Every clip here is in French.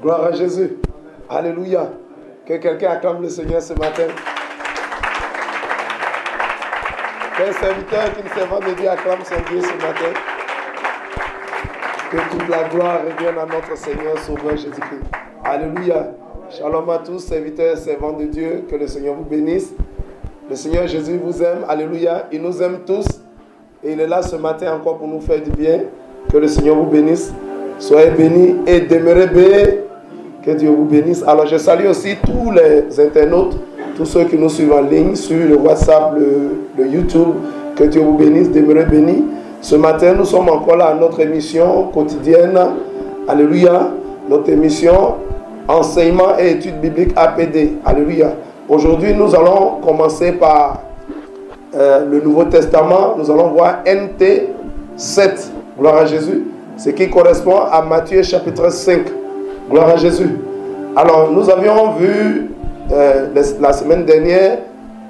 Gloire à Jésus. Alléluia. Que quelqu'un acclame le Seigneur ce matin. Qu'un serviteur qui ne servant de Dieu acclame son Dieu ce matin. Que toute la gloire revienne à notre Seigneur Sauveur Jésus-Christ. Alléluia. Shalom à tous, serviteurs et servants de Dieu. Que le Seigneur vous bénisse. Le Seigneur Jésus vous aime. Alléluia. Il nous aime tous. Et il est là ce matin encore pour nous faire du bien. Que le Seigneur vous bénisse. Soyez bénis et demeurez bénis. Que Dieu vous bénisse. Alors je salue aussi tous les internautes, tous ceux qui nous suivent en ligne sur le WhatsApp, le YouTube. Que Dieu vous bénisse, demeurez bénis. Ce matin, nous sommes encore là à notre émission quotidienne. Alléluia. Notre émission Enseignement et études bibliques APD. Alléluia. Aujourd'hui, nous allons commencer par le Nouveau Testament. Nous allons voir NT 7. Gloire à Jésus. Ce qui correspond à Matthieu chapitre 5. Gloire à Jésus. Alors, nous avions vu la semaine dernière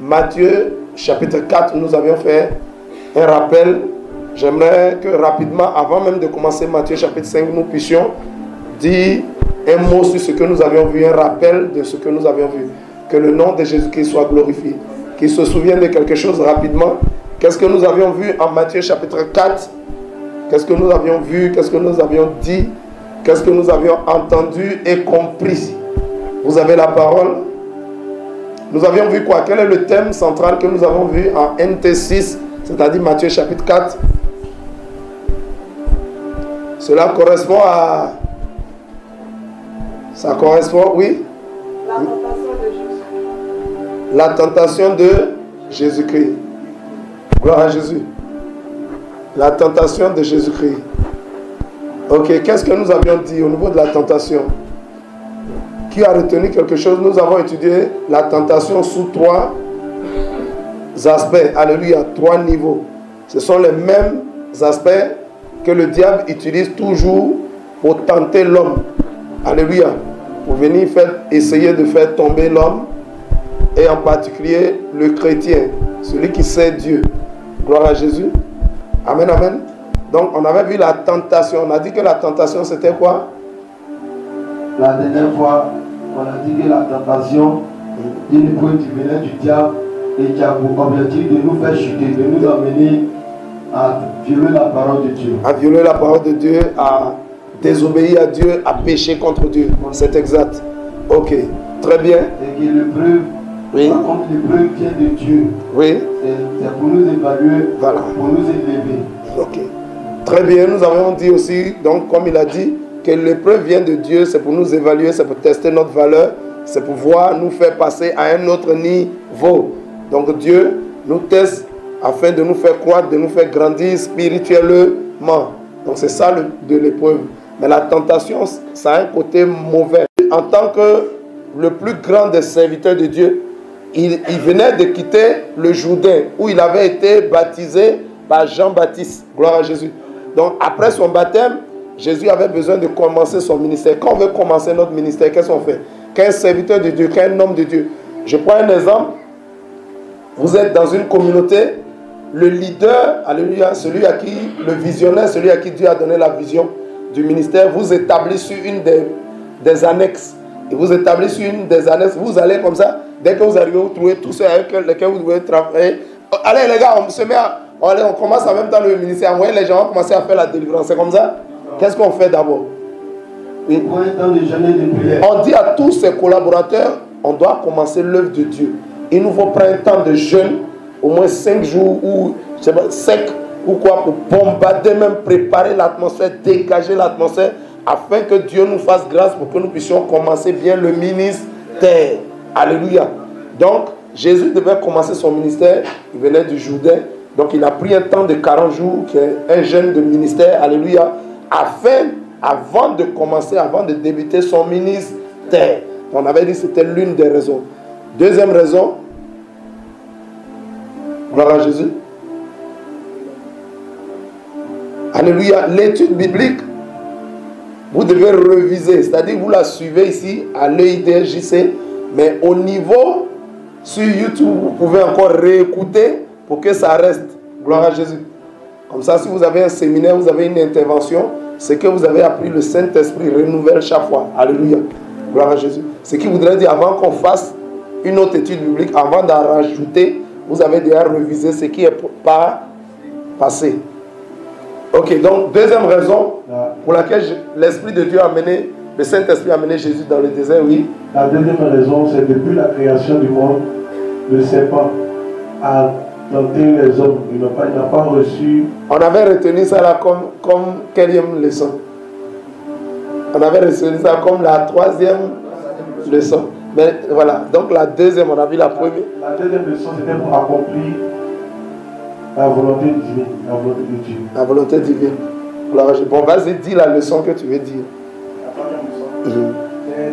Matthieu chapitre 4. Nous avions fait un rappel. J'aimerais que rapidement, avant même de commencer Matthieu chapitre 5, nous puissions dire un mot sur ce que nous avions vu, un rappel de ce que nous avions vu. Que le nom de Jésus-Christ soit glorifié. Qu'il se souvienne de quelque chose rapidement. Qu'est-ce que nous avions vu en Matthieu chapitre 4? Qu'est-ce que nous avions vu? Qu'est-ce que nous avions dit? Qu'est-ce que nous avions entendu et compris? Vous avez la parole. Nous avions vu quoi? Quel est le thème central que nous avons vu en NT6, c'est-à-dire Matthieu chapitre 4? Cela correspond à... Ça correspond, oui? La tentation de Jésus-Christ. Gloire à Jésus. La tentation de Jésus-Christ. Ok, qu'est-ce que nous avions dit au niveau de la tentation? Qui a retenu quelque chose? Nous avons étudié la tentation sous 3 aspects. Alléluia, 3 niveaux. Ce sont les mêmes aspects que le diable utilise toujours pour tenter l'homme. Alléluia. Pour venir essayer de faire tomber l'homme. Et en particulier le chrétien. Celui qui sait Dieu. Gloire à Jésus. Amen, amen. Donc, on avait vu la tentation. On a dit que la tentation, c'était quoi? La dernière fois, on a dit que la tentation, une épreuve qui venait du diable et qui a pour objectif de nous faire chuter, de nous amener à violer la parole de Dieu. À violer la parole de Dieu, à désobéir à Dieu, à pécher contre Dieu. C'est exact. Ok, très bien. Et que l'épreuve, oui. Par contre, l'épreuve vient de Dieu. Oui. C'est pour nous évaluer, voilà. Pour nous élever. Ok. Très bien, nous avons dit aussi, donc comme il a dit, que l'épreuve vient de Dieu, c'est pour nous évaluer, c'est pour tester notre valeur, c'est pour pouvoir nous faire passer à un autre niveau. Donc Dieu nous teste afin de nous faire croître, de nous faire grandir spirituellement. Donc c'est ça de l'épreuve. Mais la tentation, ça a un côté mauvais. En tant que le plus grand des serviteurs de Dieu, il venait de quitter le Jourdain où il avait été baptisé par Jean-Baptiste. Gloire à Jésus. Donc après son baptême, Jésus avait besoin de commencer son ministère. Quand on veut commencer notre ministère, qu'est-ce qu'on fait? Qu'un serviteur de Dieu, qu'un homme de Dieu. Je prends un exemple. Vous êtes dans une communauté, le leader, alléluia, celui à qui, le visionnaire, celui à qui Dieu a donné la vision du ministère, vous établit sur une des annexes. Et vous établit sur une des annexes, vous allez comme ça, dès que vous arrivez, vous trouvez tous ceux avec lesquels vous devez travailler. Allez les gars, on se met à... On commence en même temps le ministère. Envoyer les gens, on va commencer à faire la délivrance. C'est comme ça? Qu'est-ce qu'on fait d'abord? Oui. On dit à tous ses collaborateurs, on doit commencer l'œuvre de Dieu. Il nous faut prendre un temps de jeûne, au moins 5 jours ou je sais pas, sec ou quoi, pour bombarder, même préparer l'atmosphère, dégager l'atmosphère, afin que Dieu nous fasse grâce pour que nous puissions commencer bien le ministère. Alléluia. Donc, Jésus devait commencer son ministère. Il venait du Jourdain. Donc, il a pris un temps de 40 jours, qui est un jeûne de ministère. Alléluia. Avant de commencer, avant de débuter son ministère. On avait dit que c'était l'une des raisons. Deuxième raison. Gloire à Jésus. Alléluia. L'étude biblique, vous devez réviser. C'est-à-dire, vous la suivez ici à l'EIDJC. Mais au niveau sur YouTube, vous pouvez encore réécouter pour que ça reste. Gloire à Jésus. Comme ça, si vous avez un séminaire, vous avez une intervention, c'est que vous avez appris, le Saint-Esprit renouvelle chaque fois. Alléluia. Gloire à Jésus. Ce qui voudrait dire, avant qu'on fasse une autre étude biblique, avant d'en rajouter, vous avez déjà révisé ce qui est pas passé. Ok, donc deuxième raison pour laquelle l'Esprit de Dieu a amené, le Saint-Esprit a amené Jésus dans le désert, oui. La deuxième raison, c'est depuis la création du monde, le serpent a tenté les hommes. Il n'a pas reçu. On avait retenu ça là comme quatrième leçon. On avait retenu ça comme la troisième leçon. Mais voilà, donc la deuxième, on a vu la première. La deuxième leçon, c'était pour accomplir la volonté divine. La volonté de Dieu. La volonté divine. Alors, bon, vas-y, dis la leçon que tu veux dire. La première leçon.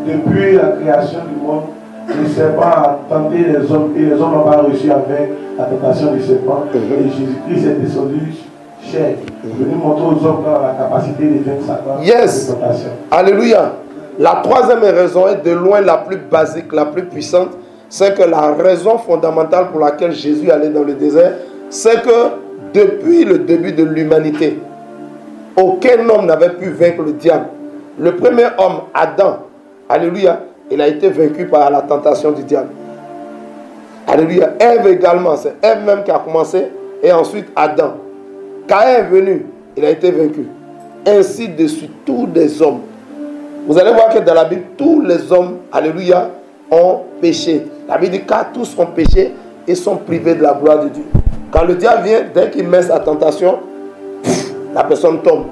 Depuis la création du monde, le serpent a tenté les hommes et les hommes n'ont pas réussi à vaincre la tentation du serpent. Et Jésus-Christ est descendu chair, venu montrer aux hommes la capacité de vaincre sa tentation. Alléluia. La troisième raison est de loin la plus basique, la plus puissante. C'est que la raison fondamentale pour laquelle Jésus allait dans le désert, c'est que depuis le début de l'humanité, aucun homme n'avait pu vaincre le diable. Le premier homme, Adam, alléluia, il a été vaincu par la tentation du diable. Alléluia. Ève également, c'est Ève même qui a commencé, et ensuite Adam. Quand Ève est venu, il a été vaincu. Ainsi de suite, tous les hommes. Vous allez voir que dans la Bible, tous les hommes, alléluia, ont péché. La Bible dit car tous ont péché et sont privés de la gloire de Dieu. Quand le diable vient, dès qu'il met sa tentation, la personne tombe.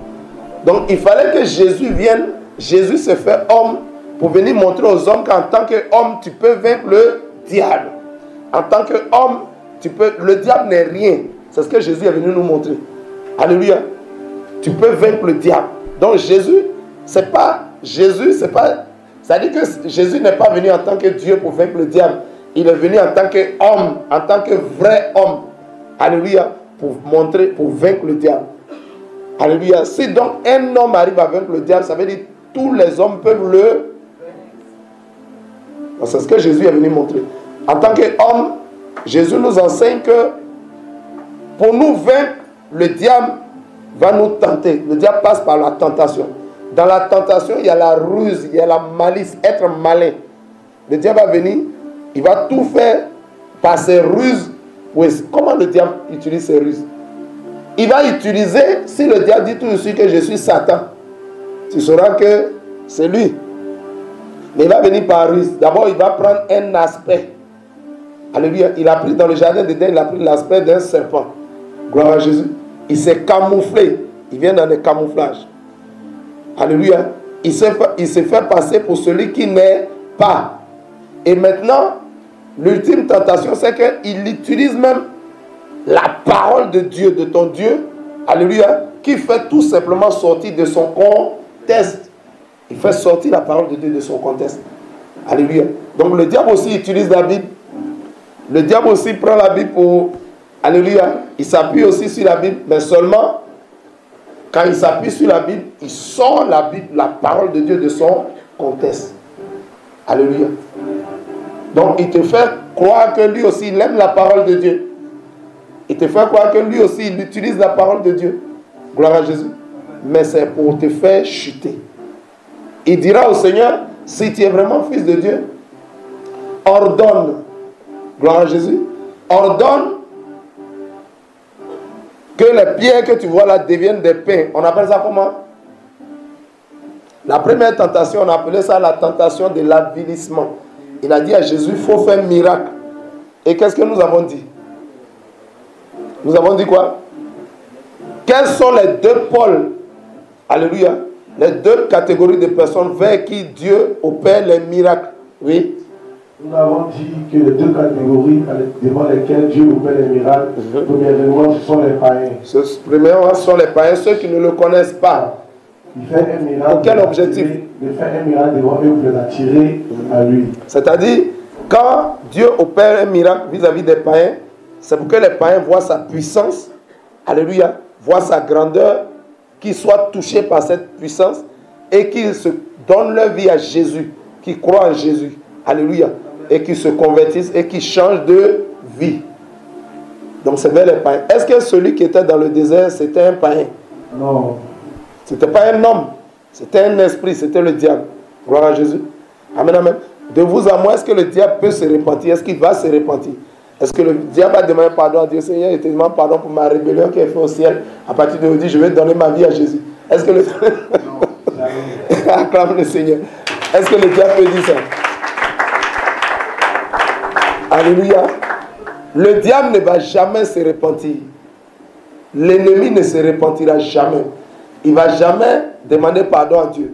Donc il fallait que Jésus vienne. Jésus se fait homme pour venir montrer aux hommes qu'en tant qu'homme, tu peux vaincre le diable. En tant qu'homme, le diable n'est rien. C'est ce que Jésus est venu nous montrer. Alléluia. Tu peux vaincre le diable. Donc Jésus, ça dit que Jésus n'est pas venu en tant que Dieu pour vaincre le diable. Il est venu en tant qu'homme, en tant que vrai homme. Alléluia. Pour vaincre le diable. Alléluia. Si donc un homme arrive à vaincre le diable, ça veut dire que tous les hommes peuvent le... C'est ce que Jésus est venu montrer. En tant qu'homme, Jésus nous enseigne que pour nous vaincre, le diable va nous tenter. Le diable passe par la tentation. Dans la tentation, il y a la ruse, il y a la malice, être malin. Le diable va venir, il va tout faire par ses ruses. Comment le diable utilise ses ruses? Il va utiliser, si le diable dit tout de suite que je suis Satan, tu sauras que c'est lui. Mais il va venir par ruse. D'abord, il va prendre un aspect. Alléluia. Il a pris dans le jardin d'Éden, il a pris l'aspect d'un serpent. Gloire à Jésus. Il s'est camouflé. Il vient dans le camouflage. Alléluia. Il se fait passer pour celui qui n'est pas. Et maintenant, l'ultime tentation, c'est qu'il utilise même la parole de Dieu, de ton Dieu. Alléluia. Qui fait tout simplement sortir de son contexte. Il fait sortir la parole de Dieu de son contexte. Alléluia. Donc le diable aussi utilise la Bible. Le diable aussi prend la Bible pour... Alléluia. Il s'appuie aussi sur la Bible. Mais seulement, quand il s'appuie sur la Bible, il sort la Bible, la parole de Dieu de son contexte. Alléluia. Donc il te fait croire que lui aussi, il aime la parole de Dieu. Il te fait croire que lui aussi, il utilise la parole de Dieu. Gloire à Jésus. Mais c'est pour te faire chuter. Il dira au Seigneur, si tu es vraiment fils de Dieu, ordonne, gloire à Jésus, ordonne que les pierres que tu vois là deviennent des pains. On appelle ça comment? La première tentation, on appelait ça la tentation de l'avilissement. Il a dit à Jésus, il faut faire un miracle. Et qu'est-ce que nous avons dit? Nous avons dit quoi? Quels sont les deux pôles? Alléluia. Les deux catégories de personnes vers qui Dieu opère les miracles. Oui. Nous avons dit que les deux catégories devant lesquelles Dieu opère les miracles, premièrement, ce sont les païens. Premièrement, ce sont les païens, ceux qui ne le connaissent pas. Il fait un miracle. Pour quel objectif? Il fait un miracle devant eux pour les attirer à lui. C'est-à-dire, quand Dieu opère un miracle vis-à-vis des païens, c'est pour que les païens voient sa puissance, alléluia, voient sa grandeur, qu'ils soient touchés par cette puissance et qu'ils se donnent leur vie à Jésus, qu'ils croient en Jésus, alléluia, et qu'ils se convertissent et qu'ils changent de vie. Donc c'est vers les païens. Est-ce que celui qui était dans le désert, c'était un païen? Non. C'était pas un homme, c'était un esprit, c'était le diable. Gloire à Jésus. Amen, amen. De vous à moi, est-ce que le diable peut se repentir? Est-ce qu'il va se repentir? Est-ce que le diable va demander pardon à Dieu? Seigneur, je te demande pardon pour ma rébellion qui est faite au ciel. À partir d'aujourd'hui, je vais donner ma vie à Jésus. Est-ce que le acclame le Seigneur. Est-ce que le diable peut dire ça? Alléluia. Le diable ne va jamais se repentir. L'ennemi ne se repentira jamais. Il ne va jamais demander pardon à Dieu.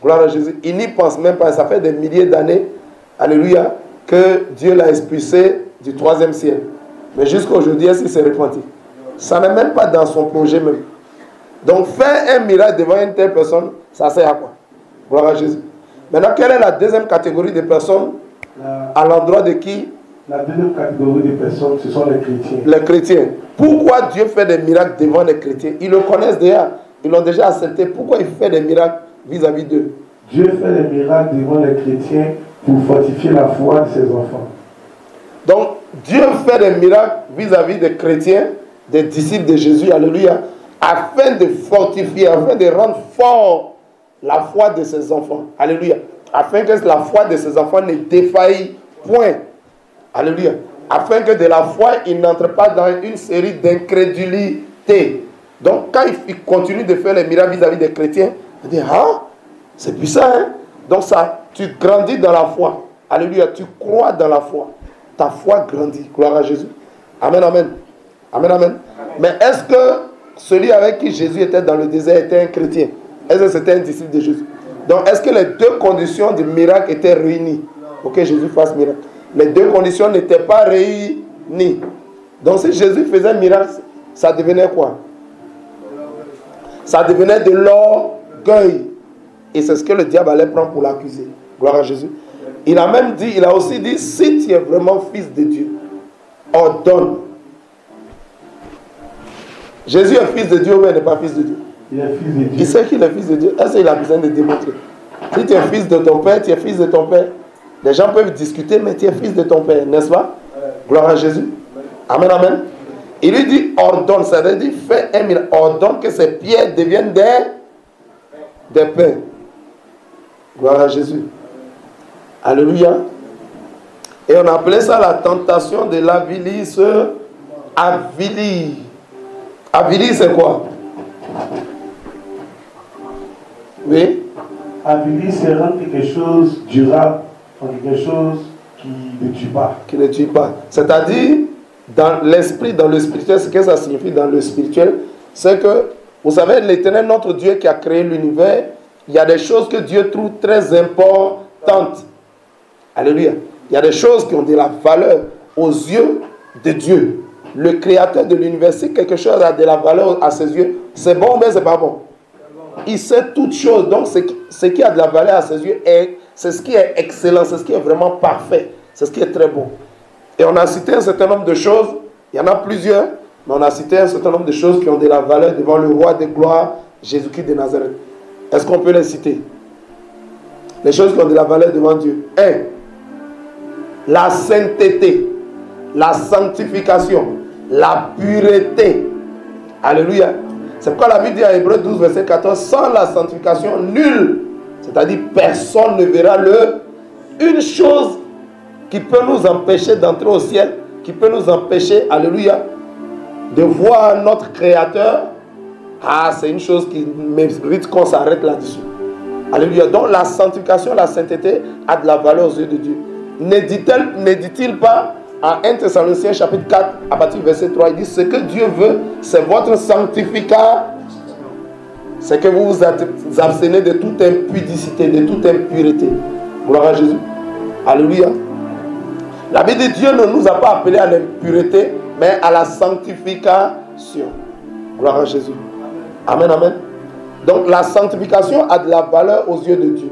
Gloire à Jésus. Il n'y pense même pas. Ça fait des milliers d'années, alléluia, que Dieu l'a expulsé du 3e ciel. Mais jusqu'à aujourd'hui, est-ce qu'il s'est repenti? Ça n'est même pas dans son projet même. Donc faire un miracle devant une telle personne, ça sert à quoi? Gloire à Jésus. Maintenant, quelle est la deuxième catégorie de personnes à l'endroit de qui? La deuxième catégorie de personnes, ce sont les chrétiens. Les chrétiens. Pourquoi Dieu fait des miracles devant les chrétiens? Ils le connaissent déjà. Ils l'ont déjà accepté. Pourquoi il fait des miracles vis-à-vis d'eux? Dieu fait des miracles devant les chrétiens pour fortifier la foi de ses enfants. Donc, Dieu fait des miracles vis-à-vis des chrétiens, des disciples de Jésus, alléluia, afin de fortifier, afin de rendre fort la foi de ses enfants. Alléluia. Afin que la foi de ses enfants ne défaille point. Alléluia. Afin que de la foi, il n'entre pas dans une série d'incrédulité. Donc, quand il continue de faire les miracles vis-à-vis des chrétiens, il dit, ah, c'est puissant, hein? Donc, ça, tu grandis dans la foi. Alléluia. Tu crois dans la foi. Ta foi grandit. Gloire à Jésus. Amen, amen. Amen, amen. Mais est-ce que celui avec qui Jésus était dans le désert était un chrétien? Est-ce que c'était un disciple de Jésus? Donc, est-ce que les deux conditions du miracle étaient réunies pour que Jésus fasse miracle? Les deux conditions n'étaient pas réunies. Donc, si Jésus faisait un miracle, ça devenait quoi? Ça devenait de l'orgueil. Et c'est ce que le diable allait prendre pour l'accuser. Gloire à Jésus. Il a aussi dit, si tu es vraiment fils de Dieu, ordonne. Jésus est fils de Dieu ou il n'est pas fils de Dieu? Il est fils de Dieu. Il sait qu'il est fils de Dieu. Est-ce qu'il a besoin de démontrer? Si tu es fils de ton père, tu es fils de ton père. Les gens peuvent discuter, mais tu es fils de ton père, n'est-ce pas? Gloire à Jésus. Amen, amen. Il lui dit, ordonne, ça veut dire, fais un miracle. Ordonne que ces pierres deviennent des pains. Gloire à Jésus. Alléluia. Et on appelait ça la tentation de l'avilis avili. Avili, c'est quoi? Oui. Avilis, c'est rendre quelque chose durable, quelque chose qui ne tue pas. Qui ne tue pas. C'est-à-dire, dans l'esprit, dans le spirituel, ce que ça signifie dans le spirituel, c'est que, vous savez, l'Éternel, notre Dieu qui a créé l'univers, il y a des choses que Dieu trouve très importantes. Alléluia. Il y a des choses qui ont de la valeur aux yeux de Dieu. Le créateur de l'univers, si quelque chose a de la valeur à ses yeux, c'est bon ou bien c'est pas bon? Il sait toutes choses. Donc, ce qui a de la valeur à ses yeux, c'est ce qui est excellent, c'est ce qui est vraiment parfait, c'est ce qui est très bon. Et on a cité un certain nombre de choses, il y en a plusieurs, mais on a cité un certain nombre de choses qui ont de la valeur devant le roi de gloire, Jésus-Christ de Nazareth. Est-ce qu'on peut les citer? Les choses qui ont de la valeur devant Dieu. 1. La sainteté, la sanctification, la pureté. Alléluia. C'est pourquoi la Bible dit à Hébreux 12, verset 14, sans la sanctification, nul, c'est-à-dire personne ne verra une chose qui peut nous empêcher d'entrer au ciel, qui peut nous empêcher, alléluia, de voir notre Créateur. Ah, c'est une chose qui mérite qu'on s'arrête là-dessus. Alléluia. Donc la sanctification, la sainteté a de la valeur aux yeux de Dieu. Ne dit-il pas en 1 Thessaloniciens chapitre 4 à partir du verset 3, il dit, ce que Dieu veut, c'est votre sanctification. C'est que vous vous abstenez de toute impudicité, de toute impureté. Gloire à Jésus. Alléluia. La Bible de Dieu ne nous a pas appelés à l'impureté, mais à la sanctification. Gloire à Jésus. Amen, amen. Donc la sanctification a de la valeur aux yeux de Dieu.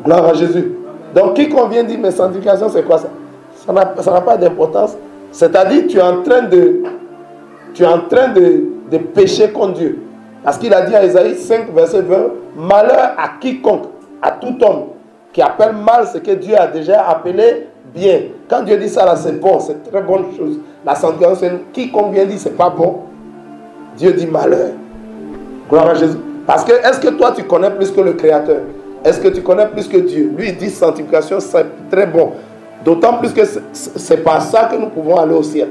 Gloire à Jésus. Donc quiconque vient dire, mais sanctification c'est quoi ça? Ça n'a pas d'importance. C'est-à-dire tu es en train de pécher contre Dieu. Parce qu'il a dit à Isaïe 5 verset 20, malheur à quiconque, à tout homme qui appelle mal ce que Dieu a déjà appelé bien. Quand Dieu dit ça là, c'est bon, c'est très bonne chose. La sanctification, c'est quiconque vient dire c'est pas bon, Dieu dit malheur. Gloire à Jésus. Parce que est-ce que toi tu connais plus que le Créateur? Est-ce que tu connais plus que Dieu? Lui, il dit sanctification, c'est très bon. D'autant plus que c'est par ça que nous pouvons aller au ciel.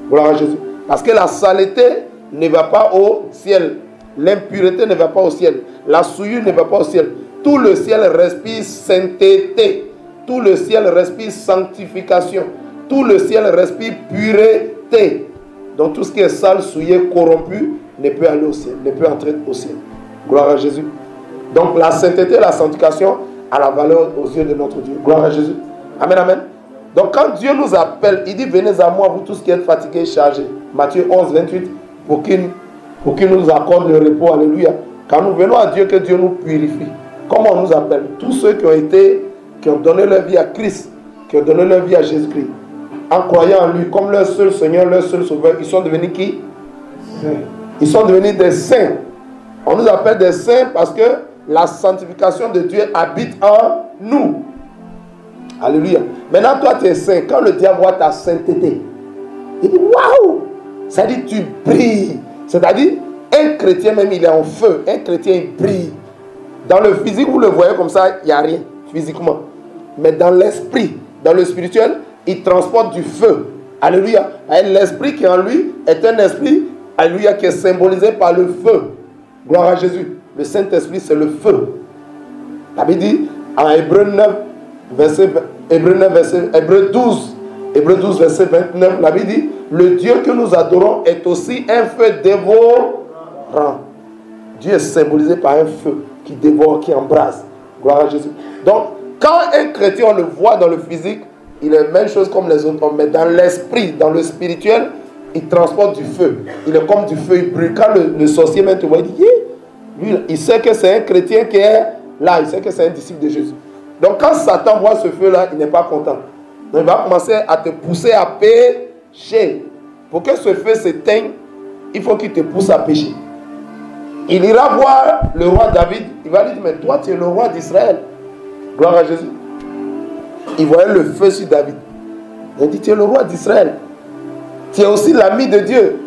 Gloire à Jésus. Parce que la saleté ne va pas au ciel. L'impureté ne va pas au ciel. La souillure ne va pas au ciel. Tout le ciel respire sainteté. Tout le ciel respire sanctification. Tout le ciel respire pureté. Donc tout ce qui est sale, souillé, corrompu ne peut aller au ciel, ne peut entrer au ciel. Gloire à Jésus. Donc la sainteté et la sanctification a la valeur aux yeux de notre Dieu. Gloire à Jésus. Amen, amen. Donc quand Dieu nous appelle, il dit venez à moi, vous tous qui êtes fatigués et chargés. Matthieu 11, 28, pour qu'il nous accorde le repos. Alléluia. Quand nous venons à Dieu, que Dieu nous purifie. Comment on nous appelle? Tous ceux qui ont donné leur vie à Christ, qui ont donné leur vie à Jésus-Christ, en croyant en lui comme leur seul Seigneur, leur seul Sauveur, ils sont devenus qui? Ils sont devenus des saints. On nous appelle des saints parce que la sanctification de Dieu habite en nous. Alléluia. Maintenant, toi, tu es saint. Quand le diable voit ta sainteté, il dit waouh! Ça dit tu brilles. C'est-à-dire, un chrétien même, il est en feu. Un chrétien, il brille. Dans le physique, vous le voyez comme ça, il n'y a rien, physiquement. Mais dans l'esprit, dans le spirituel, il transporte du feu. Alléluia. L'esprit qui est en lui est un esprit, alléluia, qui est symbolisé par le feu. Gloire à Jésus. Le Saint-Esprit, c'est le feu. La Bible dit, en Hébreu 12, verset 29, la Bible dit, le Dieu que nous adorons est aussi un feu dévorant. Dieu est symbolisé par un feu qui dévore, qui embrase. Gloire à Jésus. Donc, quand un chrétien, on le voit dans le physique, il est la même chose comme les autres hommes, mais dans l'esprit, dans le spirituel, il transporte du feu. Il est comme du feu, il brûle. Quand le sorcier même te voit, il dit, lui, il sait que c'est un chrétien qui est là, il sait que c'est un disciple de Jésus. Donc quand Satan voit ce feu-là, il n'est pas content. Donc il va commencer à te pousser à pécher. Pour que ce feu s'éteigne, il faut qu'il te pousse à pécher. Il ira voir le roi David, il va lui dire, mais toi tu es le roi d'Israël. Gloire à Jésus. Il voyait le feu sur David. Il dit, tu es le roi d'Israël. Tu es aussi l'ami de Dieu.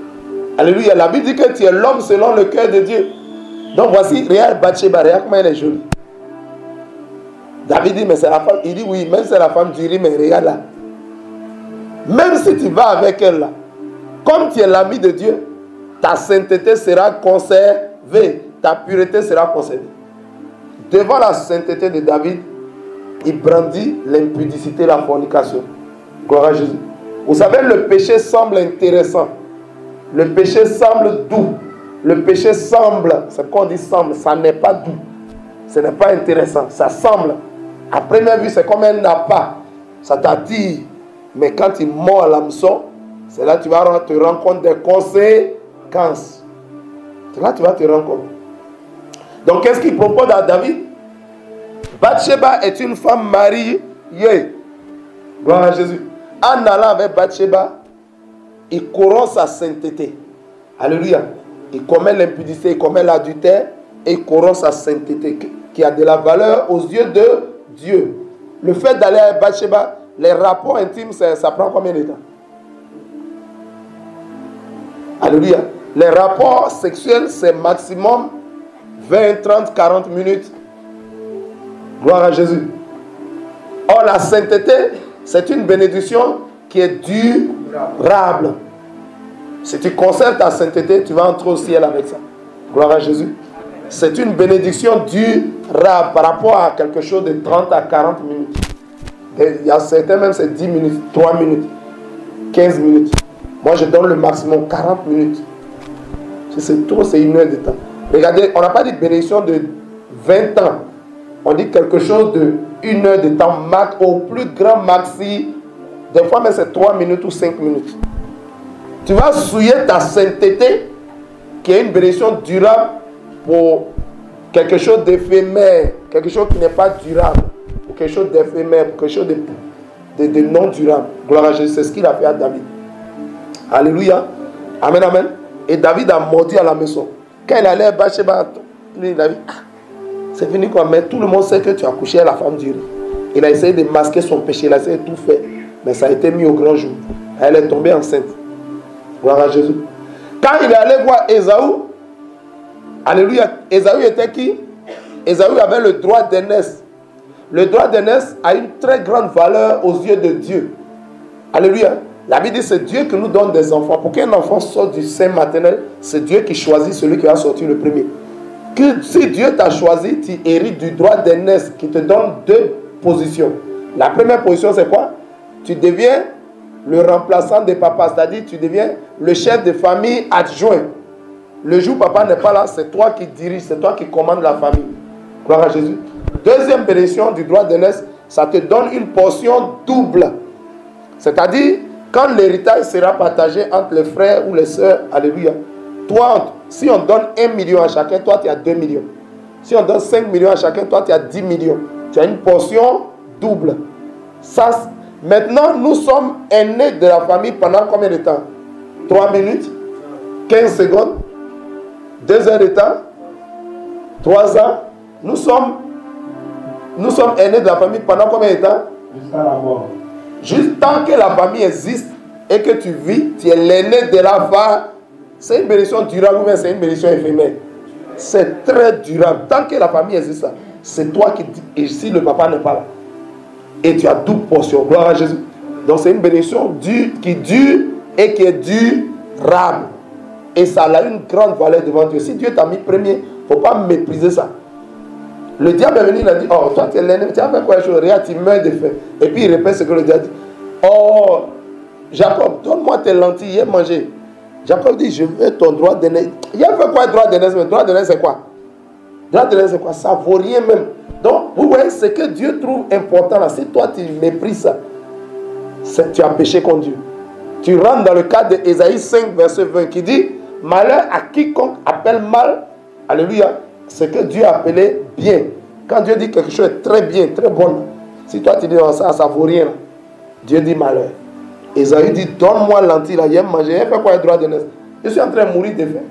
Alléluia. La Bible dit que tu es l'homme selon le cœur de Dieu. Donc voici, regarde Bathsheba, regarde comment elle est jolie. David dit, mais c'est la femme. Il dit, oui, même c'est la femme du riz, mais regarde là. Même si tu vas avec elle là, comme tu es l'ami de Dieu, ta sainteté sera conservée. Ta pureté sera conservée. Devant la sainteté de David, il brandit l'impudicité, la fornication. Gloire à Jésus. Vous savez, le péché semble intéressant. Le péché semble doux. Le péché semble, c'est pourquoi on dit semble, ça n'est pas doux. Ce n'est pas intéressant, ça semble. À première vue, c'est comme un appât. Ça t'attire. Mais quand il mord à l'hameçon, c'est là que tu vas te rendre compte des conséquences. C'est là que tu vas te rendre compte. Donc, qu'est-ce qu'il propose à David? Bathsheba est une femme mariée. Gloire à Jésus. En allant avec Bathsheba, il corrompt sa sainteté. Alléluia. Il commet l'impudicité, il commet l'adultère et il corrompt sa sainteté qui a de la valeur aux yeux de Dieu. Le fait d'aller avec Bathsheba, les rapports intimes, ça prend combien de temps? Alléluia. Les rapports sexuels, c'est maximum 20, 30, 40 minutes. Gloire à Jésus. Or, la sainteté, c'est une bénédiction qui est durable. Si tu conserves ta sainteté, tu vas entrer au ciel avec ça. Gloire à Jésus. C'est une bénédiction durable par rapport à quelque chose de 30 à 40 minutes. Et il y a certains même, c'est 10 minutes, 3 minutes, 15 minutes. Moi, je donne le maximum 40 minutes. Si c'est trop, c'est 1 heure de temps. Regardez, on n'a pas dit bénédiction de 20 ans. On dit quelque chose de 1 heure de temps max, au plus grand maxi. Des fois, mais c'est 3 minutes ou 5 minutes. Tu vas souiller ta sainteté, qui est une bénédiction durable, pour quelque chose d'éphémère, quelque chose qui n'est pas durable, pour quelque chose d'éphémère, pour quelque chose de non durable. Gloire à Jésus, c'est ce qu'il a fait à David. Alléluia. Amen, amen. Et David a mordu à la maison. Quand il allait à Bathsheba, il a dit, c'est fini quoi, mais tout le monde sait que tu as couché à la femme du riz. Il a essayé de masquer son péché, il a essayé de tout faire, mais ça a été mis au grand jour. Elle est tombée enceinte. Gloire à Jésus. Quand il est allé voir Ésaü, alléluia, Ésaü était qui? Ésaü avait le droit d'aînesse. Le droit d'aînesse a une très grande valeur aux yeux de Dieu. Alléluia. La Bible dit que c'est Dieu qui nous donne des enfants. Pour qu'un enfant sorte du sein maternel, c'est Dieu qui choisit celui qui va sortir le premier. Que si Dieu t'a choisi, tu hérites du droit d'aînesse qui te donne deux positions. La première position, c'est quoi? Tu deviens le remplaçant de papa, c'est-à-dire tu deviens le chef de famille adjoint. Le jour où papa n'est pas là, c'est toi qui dirige, c'est toi qui commandes la famille. Gloire à Jésus. Deuxième bénédiction du droit d'aînesse, ça te donne une portion double. C'est-à-dire, quand l'héritage sera partagé entre les frères ou les sœurs, alléluia, toi, si on donne 1 million à chacun, toi tu as 2 millions. Si on donne 5 millions à chacun, toi tu as 10 millions. Tu as une portion double. Ça, maintenant, nous sommes aînés de la famille pendant combien de temps? 3 minutes, 15 secondes, 2 heures de temps, 3 ans. Nous sommes aînés de la famille pendant combien de temps? Jusqu'à la mort. Juste tant que la famille existe et que tu vis, tu es l'aîné de la famille. C'est une bénédiction durable ou bien c'est une bénédiction éphémère? C'est très durable. Tant que la famille existe, c'est toi qui dis. Et si le papa n'est pas là, et tu as double portion. Gloire à Jésus. Donc c'est une bénédiction qui dure et qui est durable. Et ça a une grande valeur devant Dieu. Si Dieu t'a mis premier, il ne faut pas mépriser ça. Le diable est venu, il a dit, oh, toi tu es l'ennemi, tu as fait quoi? Regarde, tu meurs de faim. Et puis il répète ce que le diable dit. Oh, Jacob, donne-moi tes lentilles, j'ai mangé. Jacob dit, je veux ton droit d'aînesse. Il a fait quoi droit d'aînesse? Mais droit d'aînesse c'est quoi? Droit d'aînesse c'est quoi? Ça ne vaut rien même. Donc, vous voyez, ce que Dieu trouve important là, si toi tu méprises ça, tu as péché contre Dieu. Tu rentres dans le cadre d'Ésaïe 5, verset 20, qui dit, malheur à quiconque appelle mal, alléluia, ce que Dieu a appelé bien. Quand Dieu dit quelque chose est très bien, très bon, si toi tu dis non, ça ne vaut rien, Dieu dit malheur. Ésaïe dit, donne-moi lentilles, il a mangé, il a fait quoi le droit d'aînesse? Je suis en train de mourir de faim.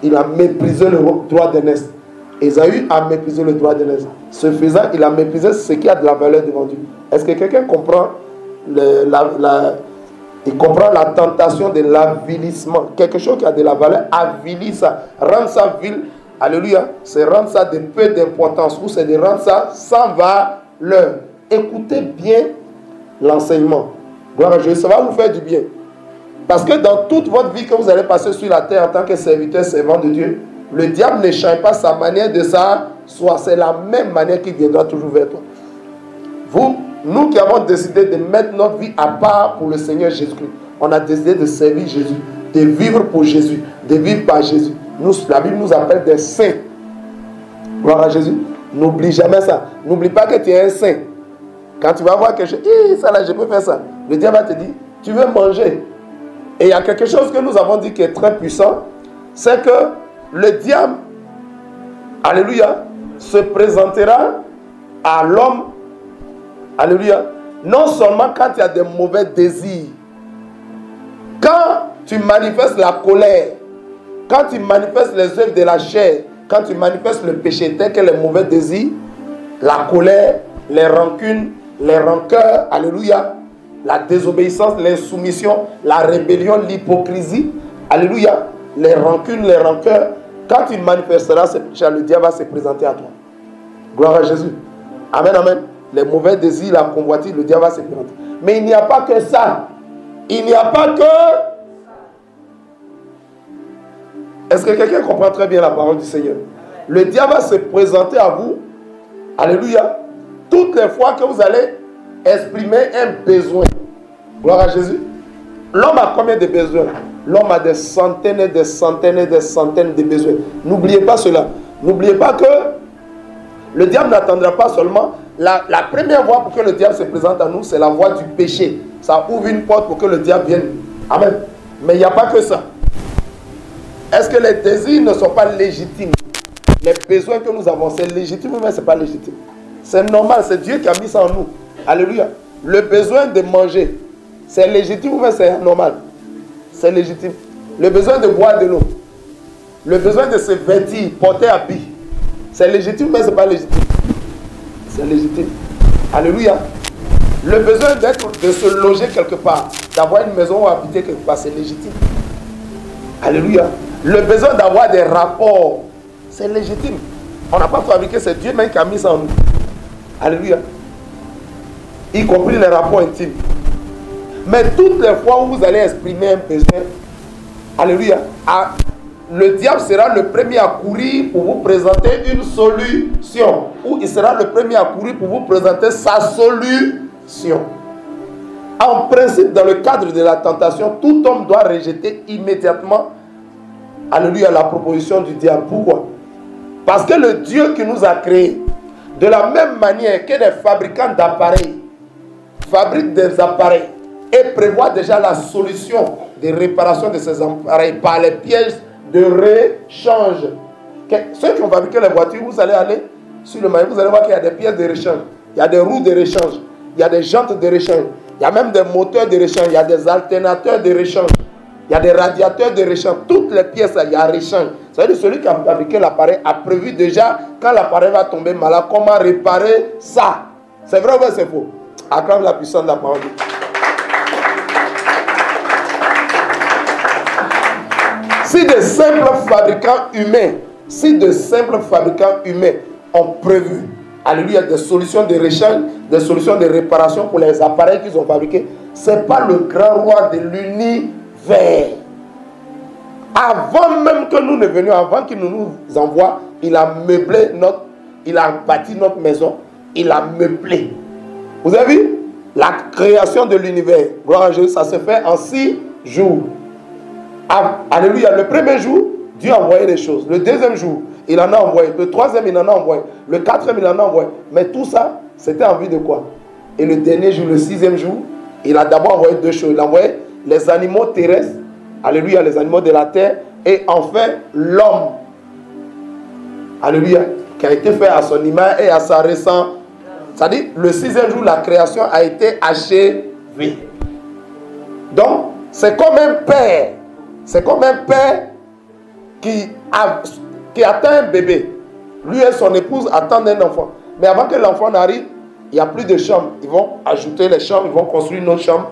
Il a méprisé le droit d'aînesse. Ésaü a méprisé le droit d'aînesse. Ce faisant, il a méprisé ce qui a de la valeur devant Dieu. Est-ce que quelqu'un comprend il comprend la tentation de l'avilissement? Quelque chose qui a de la valeur, avilir ça, rendre ça vil, alléluia, c'est rendre ça de peu d'importance, ou c'est de rendre ça sans valeur. Écoutez bien l'enseignement. Gloire à Dieu, ça va vous faire du bien. Parce que dans toute votre vie que vous allez passer sur la terre en tant que serviteur, servant de Dieu, le diable ne change pas sa manière de ça, soit c'est la même manière qu'il viendra toujours vers toi. Nous qui avons décidé de mettre notre vie à part pour le Seigneur Jésus-Christ, on a décidé de servir Jésus, de vivre pour Jésus, de vivre par Jésus. La Bible nous appelle des saints. Gloire à Jésus. N'oublie jamais ça. N'oublie pas que tu es un saint. Quand tu vas voir quelque chose, ça là, je peux faire ça. Le diable va te dire, tu veux manger. Et il y a quelque chose que nous avons dit qui est très puissant, c'est que le diable, alléluia, se présentera à l'homme, alléluia, non seulement quand il y a des mauvais désirs, quand tu manifestes la colère, quand tu manifestes les œuvres de la chair, quand tu manifestes le péché tel que les mauvais désirs, la colère, les rancunes, les rancœurs, alléluia, la désobéissance, l'insoumission, la rébellion, l'hypocrisie, alléluia, les rancunes, les rancœurs, quand tu manifesteras ce péché, le diable va se présenter à toi. Gloire à Jésus. Amen, amen. Les mauvais désirs, la convoitise, le diable va se présenter. Mais il n'y a pas que ça. Il n'y a pas que... Est-ce que quelqu'un comprend très bien la parole du Seigneur? Le diable va se présenter à vous, alléluia, toutes les fois que vous allez exprimer un besoin. Gloire à Jésus. L'homme a combien de besoins? L'homme a des centaines et des centaines et des centaines de besoins. N'oubliez pas cela. N'oubliez pas que le diable n'attendra pas seulement. La première voie pour que le diable se présente à nous, c'est la voie du péché. Ça ouvre une porte pour que le diable vienne. Amen. Mais il n'y a pas que ça. Est-ce que les désirs ne sont pas légitimes? Les besoins que nous avons, c'est légitime ou bien ce n'est pas légitime? C'est normal, c'est Dieu qui a mis ça en nous. Alléluia. Le besoin de manger, c'est légitime ou bien c'est normal? C'est légitime. Le besoin de boire de l'eau, le besoin de se vêtir, porter habit, c'est légitime ou bien ce n'est pas légitime? C'est légitime. Alléluia. Le besoin de se loger quelque part, d'avoir une maison où habiter quelque part, c'est légitime. Alléluia. Le besoin d'avoir des rapports, c'est légitime. On n'a pas fabriqué, c'est Dieu même qui a mis ça en nous. Alléluia. Y compris les rapports intimes. Mais toutes les fois où vous allez exprimer un besoin, alléluia, le diable sera le premier à courir pour vous présenter une solution. Ou il sera le premier à courir pour vous présenter sa solution. En principe, dans le cadre de la tentation, tout homme doit rejeter immédiatement, alléluia, la proposition du diable. Pourquoi? Parce que le Dieu qui nous a créés, de la même manière que les fabricants d'appareils fabriquent des appareils et prévoient déjà la solution de réparation de ces appareils par les pièces de réchange. Ceux qui ont fabriqué les voitures, vous allez aller sur le marché, vous allez voir qu'il y a des pièces de réchange, il y a des roues de réchange, il y a des jantes de réchange, il y a même des moteurs de réchange, il y a des alternateurs de réchange, il y a des radiateurs de réchange. Toutes les pièces, il y a réchange. C'est-à-dire que celui qui a fabriqué l'appareil a prévu déjà, quand l'appareil va tomber malade, comment réparer ça. C'est vrai ou c'est faux? Acclame la puissance de la parole. Si de simples fabricants humains ont prévu, alléluia, des solutions de réchange, des solutions de réparation pour les appareils qu'ils ont fabriqués, ce n'est pas le grand roi de l'univers. Avant même que nous ne venions, avant qu'il nous envoie, il a meublé il a bâti notre maison, il a meublé. Vous avez vu? La création de l'univers, gloire à Jésus, ça se fait en 6 jours. Alléluia. Le premier jour, Dieu a envoyé des choses. Le deuxième jour, il en a envoyé. Le troisième, il en a envoyé. Le quatrième, il en a envoyé. Mais tout ça, c'était en vue de quoi? Et le dernier jour, le 6e jour, il a d'abord envoyé 2 choses. Il a envoyé les animaux terrestres, alléluia, les animaux de la terre, et enfin l'homme, alléluia, qui a été fait à son image et à sa ressemblance. C'est-à-dire, le 6e jour, la création a été achevée. Donc, c'est comme un père. C'est comme un père qui attend un bébé. Lui et son épouse attendent un enfant. Mais avant que l'enfant n'arrive, il n'y a plus de chambre. Ils vont ajouter les chambres, ils vont construire une autre chambre.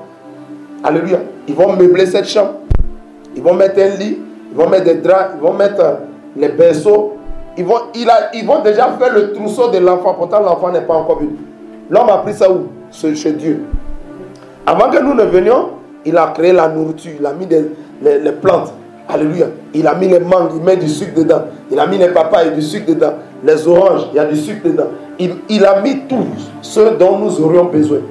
Alléluia. Ils vont meubler cette chambre. Ils vont mettre un lit, ils vont mettre des draps, ils vont mettre les berceaux. Ils vont déjà faire le trousseau de l'enfant. Pourtant, l'enfant n'est pas encore venu. L'homme a pris ça où? Chez Dieu. Avant que nous ne venions, il a créé la nourriture. Il a mis les plantes. Alléluia. Il a mis les mangues, il met du sucre dedans. Il a mis les papayes, du sucre dedans. Les oranges, il y a du sucre dedans. Il a mis tout ce dont nous aurions besoin.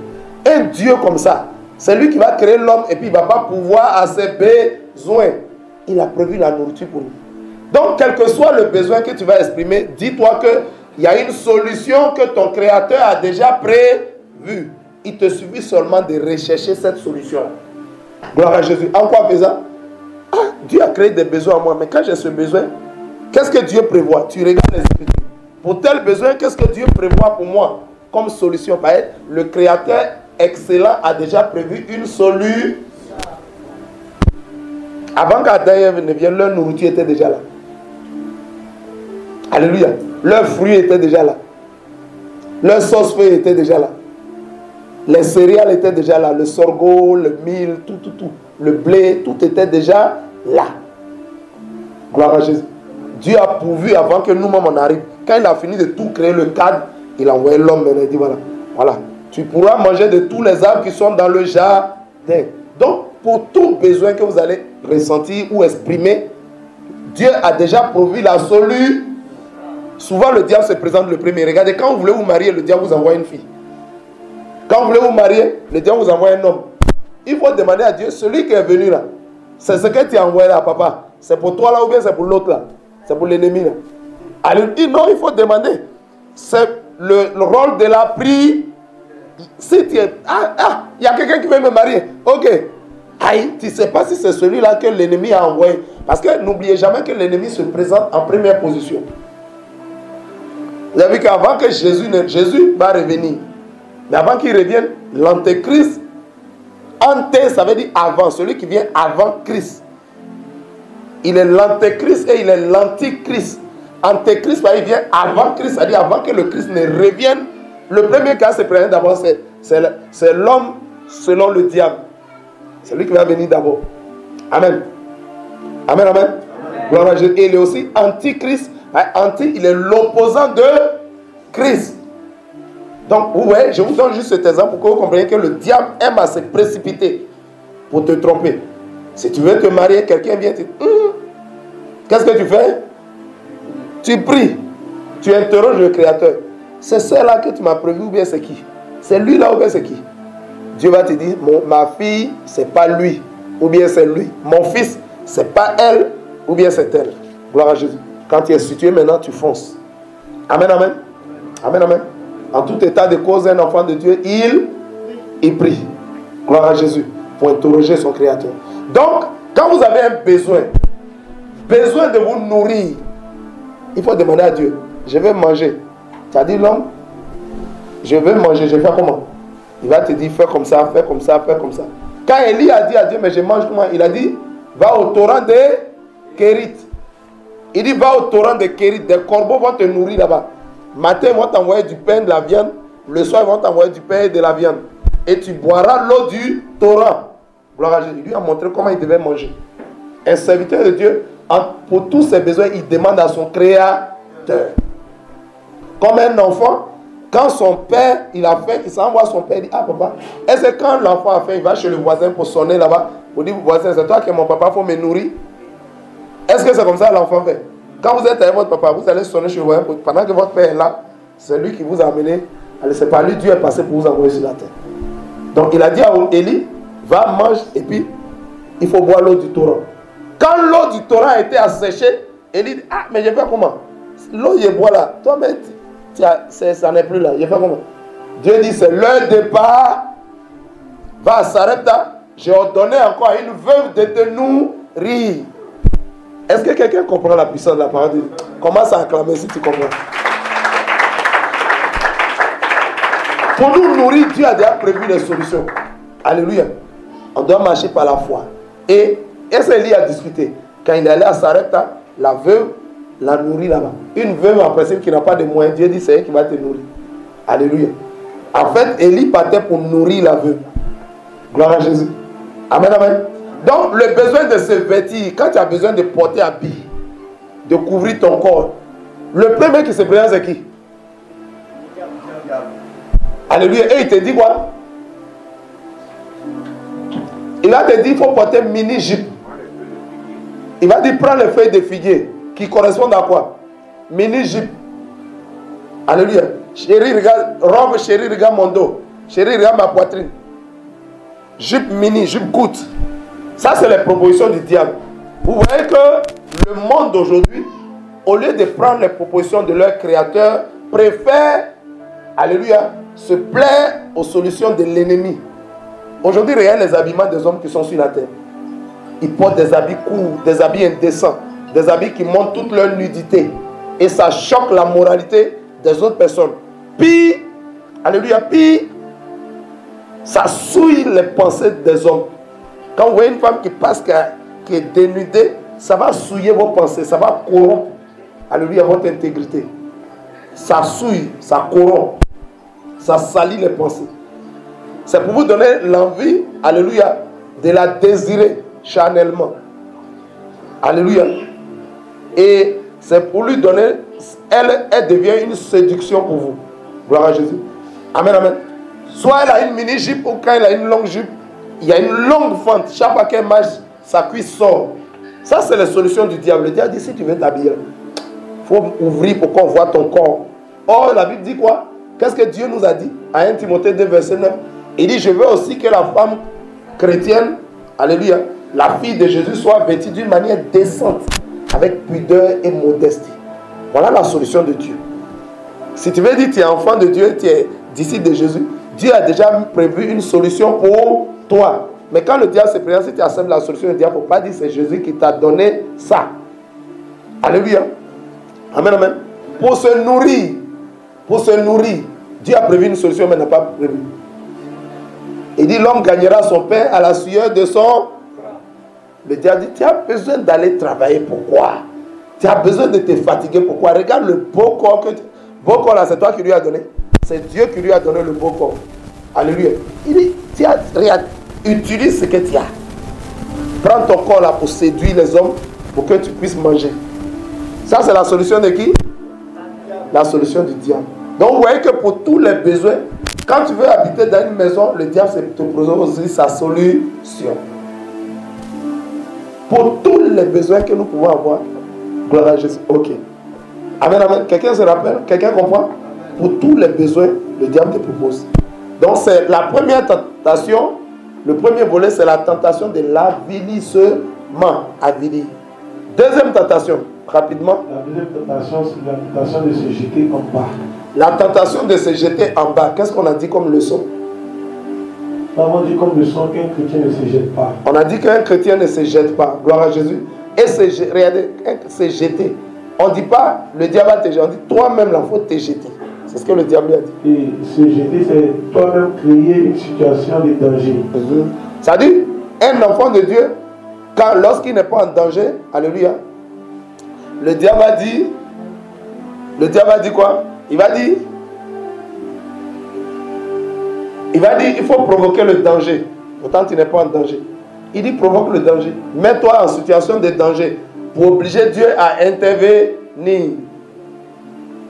Un Dieu comme ça, c'est lui qui va créer l'homme et puis il ne va pas pouvoir à ses besoins. Il a prévu la nourriture pour nous. Donc, quel que soit le besoin que tu vas exprimer, dis-toi qu'il y a une solution que ton Créateur a déjà prévue. Il te suffit seulement de rechercher cette solution. Gloire à Jésus. En quoi faisant? Dieu a créé des besoins en moi. Mais quand j'ai ce besoin, qu'est-ce que Dieu prévoit? Tu regardes les Écritures. Pour tel besoin, qu'est-ce que Dieu prévoit pour moi comme solution? Le Créateur excellent a déjà prévu une solution. Avant qu'Adam et Ève ne viennent, leur nourriture était déjà là. Alléluia. Leurs fruits étaient déjà là. Leurs sauces feuilles étaient déjà là. Les céréales étaient déjà là. Le sorgho, le mil, tout. Le blé, tout était déjà là. Gloire à Jésus. Dieu a pourvu avant que nous-mêmes on arrive. Quand il a fini de tout créer, le cadre, il a envoyé l'homme. Il a dit voilà. Tu pourras manger de tous les arbres qui sont dans le jardin. Donc, pour tout besoin que vous allez ressentir ou exprimer, Dieu a déjà pourvu la solution. Souvent, le diable se présente le premier. Regardez, quand vous voulez vous marier, le diable vous envoie une fille. Quand vous voulez vous marier, le diable vous envoie un homme. Il faut demander à Dieu, celui qui est venu là, c'est ce que tu as envoyé là, papa. C'est pour toi là ou bien c'est pour l'autre là? C'est pour l'ennemi là. Alors, il dit non, il faut demander. C'est le rôle de la prière. Si tu es... il y a quelqu'un qui veut me marier. Ok. Tu ne sais pas si c'est celui-là que l'ennemi a envoyé. Parce que n'oubliez jamais que l'ennemi se présente en première position. Vous avez vu qu'avant que Jésus va revenir. Mais avant qu'il revienne, l'antéchrist, ante, ça veut dire avant, celui qui vient avant Christ. Il est l'antéchrist et il est l'antichrist. Antéchrist, il vient avant Christ, c'est-à-dire avant que le Christ ne revienne. Le premier cas se présente d'abord, c'est l'homme selon le diable. C'est lui qui va venir d'abord. Amen. Amen. Gloire à Jésus. Et il est aussi antichrist Anti, il est l'opposant de Christ. Donc, vous voyez, je vous donne juste cet exemple pour que vous compreniez que le diable aime à se précipiter pour te tromper. Si tu veux te marier, quelqu'un vient te dire, qu'est-ce que tu fais? Tu pries. Tu interroges le Créateur. C'est celle-là que tu m'as prévu ou bien c'est qui? C'est lui là ou bien c'est qui? Dieu va te dire, ma fille, c'est pas lui ou bien c'est lui. Mon fils, c'est pas elle ou bien c'est elle. Gloire à Jésus. Quand tu es situé maintenant, tu fonces. Amen, amen. Amen, amen. En tout état de cause, un enfant de Dieu, il prie. Gloire à Jésus. Pour interroger son Créateur. Donc, quand vous avez un besoin de vous nourrir, il faut demander à Dieu, je vais manger. Tu as dit l'homme, je vais manger, je vais faire comment? Il va te dire, fais comme ça, fais comme ça, fais comme ça. Quand Élie a dit à Dieu, mais je mange comment? Il a dit, va au torrent de Kérit. Il dit, va au torrent de Kérit, des corbeaux vont te nourrir là-bas. Matin, ils vont t'envoyer du pain, de la viande. Le soir, ils vont t'envoyer du pain et de la viande. Et tu boiras l'eau du torrent. Gloire à Jésus. Il lui a montré comment il devait manger. Un serviteur de Dieu, pour tous ses besoins, il demande à son Créateur. Comme un enfant, quand son père, il a faim, il s'en va à son père, il dit, ah papa, est-ce que quand l'enfant a faim, il va chez le voisin pour sonner là-bas, pour dire, voisin, c'est toi qui es mon papa, il faut me nourrir? Est-ce que c'est comme ça l'enfant fait? Quand vous êtes avec votre papa, vous allez sonner chez le voisin, pendant que votre père est là, c'est lui qui vous a amené. Allez, c'est pas lui, Dieu est passé pour vous envoyer sur la terre. Donc il a dit à Élie, va, mange, et puis il faut boire l'eau du torrent. Quand l'eau du torrent a été asséchée, Élie dit, ah, mais je fais comment? L'eau, je bois là. Toi, mais ça n'est plus là. Je fais comment? Dieu dit, c'est l'heure de départ. Va à Sarepta. J'ai ordonné encore à une veuve de te nourrir. Est-ce que quelqu'un comprend la puissance de la parole de Dieu? Commence à acclamer si tu comprends. Pour nous nourrir, Dieu a déjà prévu les solutions. Alléluia. On doit marcher par la foi. Et Élie a discuté. Quand il est allé à Sarepta, la veuve l'a nourri là-bas. Une veuve en principe qui n'a pas de moyens, Dieu dit c'est elle qui va te nourrir. Alléluia. En fait, Élie partait pour nourrir la veuve. Gloire à Jésus. Amen, amen. Donc, le besoin de se vêtir, quand tu as besoin de porter habit, de couvrir ton corps, le premier qui se présente, c'est qui? Alléluia. Et il te dit quoi? Il va te dire il faut porter mini-jupe. Il va dire prends les feuilles de figuier qui correspondent à quoi? Mini-jupe. Alléluia. Chérie, regarde, robe, chérie, regarde mon dos. Chérie, regarde ma poitrine. Jupe mini, jupe courte. Ça, c'est les propositions du diable. Vous voyez que le monde d'aujourd'hui, au lieu de prendre les propositions de leur créateur, préfère, alléluia, se plaire aux solutions de l'ennemi. Aujourd'hui, regardez les habillements des hommes qui sont sur la terre. Ils portent des habits courts, des habits indécents, des habits qui montrent toute leur nudité. Et ça choque la moralité des autres personnes. Puis, alléluia, puis, ça souille les pensées des hommes. Quand vous voyez une femme qui passe, qui est dénudée, ça va souiller vos pensées, ça va corrompre, alléluia, votre intégrité. Ça souille, ça corrompt, ça salit les pensées. C'est pour vous donner l'envie, alléluia, de la désirer charnellement. Alléluia. Et c'est pour lui donner, elle devient une séduction pour vous. Gloire à Jésus. Amen, amen. Soit elle a une mini-jupe ou quand elle a une longue jupe, il y a une longue fente. Chaque fois qu'elle marche, sa cuisse sort. Ça, c'est la solution du diable. Le diable dit, si tu veux t'habiller, il faut ouvrir pour qu'on voit ton corps. Or, la Bible dit quoi? Qu'est-ce que Dieu nous a dit? À 1 Timothée 2, verset 9. Il dit, je veux aussi que la femme chrétienne, alléluia, la fille de Jésus soit vêtue d'une manière décente, avec pudeur et modestie. Voilà la solution de Dieu. Si tu veux dire que tu es enfant de Dieu, tu es disciple de Jésus, Dieu a déjà prévu une solution pour toi. Mais quand le diable se présente, si tu acceptes la solution du diable, il ne faut pas dire que c'est Jésus qui t'a donné ça. Alléluia. Amen, amen. Pour se nourrir, Dieu a prévu une solution, mais n'a pas prévu. Il dit, l'homme gagnera son pain à la sueur de son... Le diable dit, tu as besoin d'aller travailler, pourquoi? Tu as besoin de te fatiguer, pourquoi? Regarde le beau corps que tu... Beau corps là, c'est toi qui lui as donné. C'est Dieu qui lui a donné le beau corps. Alléluia. Il dit, regarde, utilise ce que tu as. Prends ton corps là pour séduire les hommes, pour que tu puisses manger. Ça, c'est la solution de qui? La solution du diable. Donc, vous voyez que pour tous les besoins, quand tu veux habiter dans une maison, le diable te propose aussi sa solution. Pour tous les besoins que nous pouvons avoir, gloire à Jésus. Ok. Amen, amen. Quelqu'un se rappelle? Quelqu'un comprend? Pour tous les besoins, le diable te propose. Donc, c'est la première tentation. Le premier volet, c'est la tentation de l'avilissement. Avilir. Deuxième tentation, rapidement. La deuxième tentation, c'est la tentation de se jeter en bas. La tentation de se jeter en bas. Qu'est-ce qu'on a dit comme leçon? Nous avons dit comme leçon qu'un chrétien ne se jette pas. On a dit qu'un chrétien ne se jette pas. Gloire à Jésus. Et regardez, se jeter. On ne dit pas, le diable va te jeter. On dit, toi-même, il faut te jeter. C'est ce que le diable a dit. Et se jeter, c'est toi-même créer une situation de danger. Ça dit, un enfant de Dieu, lorsqu'il n'est pas en danger, alléluia, le diable va dire quoi? Il va dire, il faut provoquer le danger. Pourtant, tu n'es pas en danger. Il dit, provoque le danger. Mets-toi en situation de danger pour obliger Dieu à intervenir.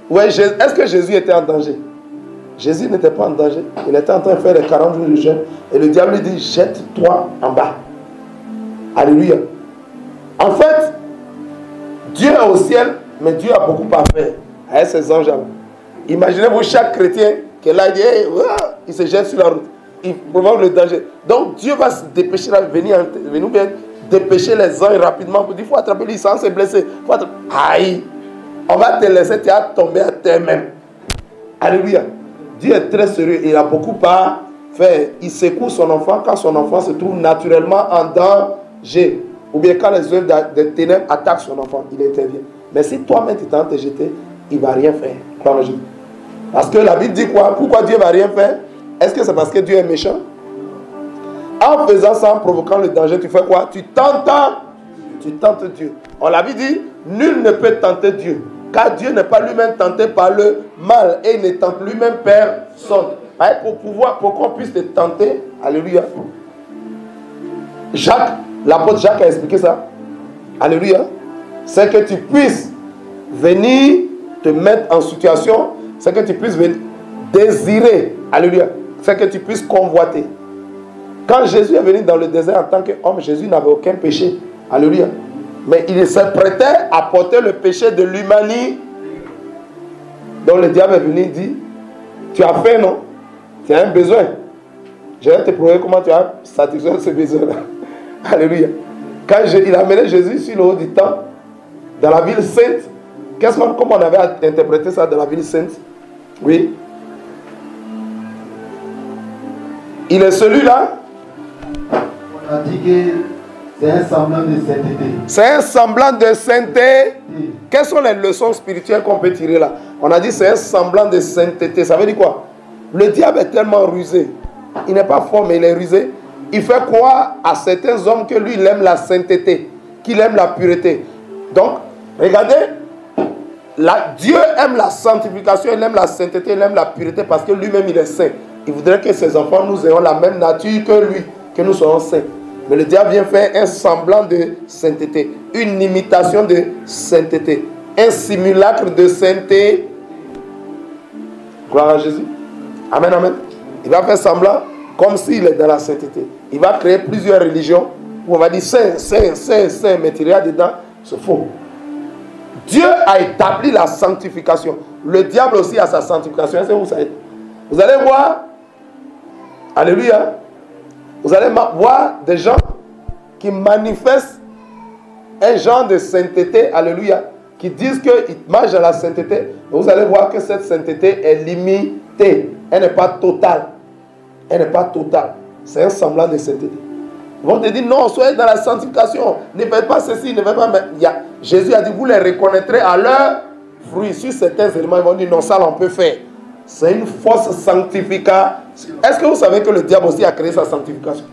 Ouais, est-ce que Jésus était en danger? Jésus n'était pas en danger. Il était en train de faire les 40 jours de jeûne. Et le diable lui dit, jette-toi en bas. Alléluia. En fait, Dieu est au ciel, mais Dieu a beaucoup à faire avec ses anges. Imaginez-vous chaque chrétien qui est là, il se jette sur la route. Il provoque le danger. Donc Dieu va se dépêcher à venir bien dépêcher les anges rapidement pour dire, il faut attraper lui sans se blesser. Aïe, on va te laisser tomber à terre-même. Alléluia. Dieu est très sérieux. Il a beaucoup à faire. Il secoue son enfant quand son enfant se trouve naturellement en danger. Ou bien quand les œuvres des ténèbres attaquent son enfant, il intervient. Mais si toi-même tu es en train de te jeter, il ne va rien faire. Parce que la Bible dit quoi? Pourquoi Dieu ne va rien faire? Est-ce que c'est parce que Dieu est méchant? En faisant ça, en provoquant le danger, tu fais quoi? Tu tentes Dieu. On l'avait dit, nul ne peut tenter Dieu. Car Dieu n'est pas lui-même tenté par le mal. Et il ne tente lui-même personne. Pour qu'on puisse te tenter, alléluia. L'apôtre Jacques a expliqué ça. Alléluia. C'est que tu puisses venir te mettre en situation. C'est que tu puisses venir désirer. Alléluia. C'est que tu puisses convoiter. Quand Jésus est venu dans le désert en tant qu'homme, Jésus n'avait aucun péché. Alléluia. Mais il se prêtait à porter le péché de l'humanité. Donc le diable est venu et dit, tu as faim, non? Tu as un besoin. Je vais te prouver comment tu as satisfait ce besoin-là. Alléluia. Quand il a amené Jésus sur le haut du temple, dans la ville sainte, comment on avait interprété ça dans la ville sainte? Oui. Il est celui-là. On a dit que c'est un semblant de sainteté. C'est un semblant de sainteté. Quelles sont les leçons spirituelles qu'on peut tirer là? On a dit c'est un semblant de sainteté. Ça veut dire quoi? Le diable est tellement rusé. Il n'est pas fort, mais il est rusé. Il fait croire à certains hommes que lui, il aime la sainteté, qu'il aime la pureté. Donc, regardez, Dieu aime la sanctification, il aime la sainteté, il aime la pureté parce que lui-même, il est saint. Il voudrait que ses enfants, nous ayons la même nature que lui, que nous soyons saints. Mais le diable vient faire un semblant de sainteté, une imitation de sainteté, un simulacre de sainteté. Gloire à Jésus. Amen, amen. Il va faire semblant comme s'il est dans la sainteté. Il va créer plusieurs religions où on va dire saint, saint, saint, saint, mais il y a dedans, c'est faux. Dieu a établi la sanctification. Le diable aussi a sa sanctification. Est-ce que vous savez? Vous allez voir, alléluia, vous allez voir des gens qui manifestent un genre de sainteté, alléluia, qui disent qu'ils marchent dans la sainteté. Vous allez voir que cette sainteté est limitée. Elle n'est pas totale. Elle n'est pas totale. C'est un semblant de sainteté. Ils vont te dire, non, soyez dans la sanctification. Ne faites pas ceci, ne faites pas... Jésus a dit, vous les reconnaîtrez à leurs fruits. Sur certains éléments, ils vont dire, non, ça, on peut faire. C'est une fausse sanctification. Est-ce que vous savez que le diable aussi a créé sa sanctification?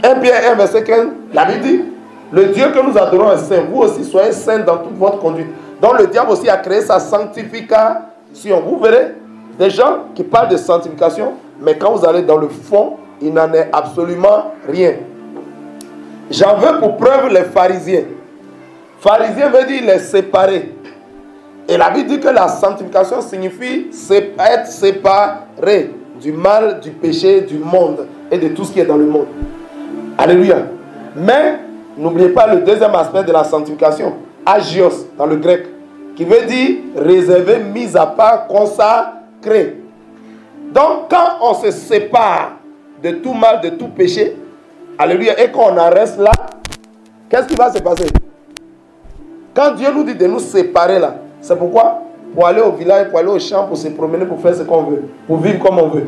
1 Pierre 1, verset 15, la Bible dit, le Dieu que nous adorons est saint. Vous aussi, soyez saints dans toute votre conduite. Donc, le diable aussi a créé sa sanctification. Vous verrez des gens qui parlent de sanctification, mais quand vous allez dans le fond, il n'en est absolument rien. J'en veux pour preuve les pharisiens. Pharisien veut dire les séparer. Et la Bible dit que la sanctification signifie être séparé du mal, du péché, du monde et de tout ce qui est dans le monde. Alléluia. Mais n'oubliez pas le deuxième aspect de la sanctification, agios dans le grec, qui veut dire réservé, mis à part, consacré. Donc quand on se sépare de tout mal, de tout péché, alléluia, et qu'on en reste là, qu'est-ce qui va se passer? Quand Dieu nous dit de nous séparer là, c'est pourquoi? Pour aller au village, pour aller au champ, pour se promener, pour faire ce qu'on veut, pour vivre comme on veut.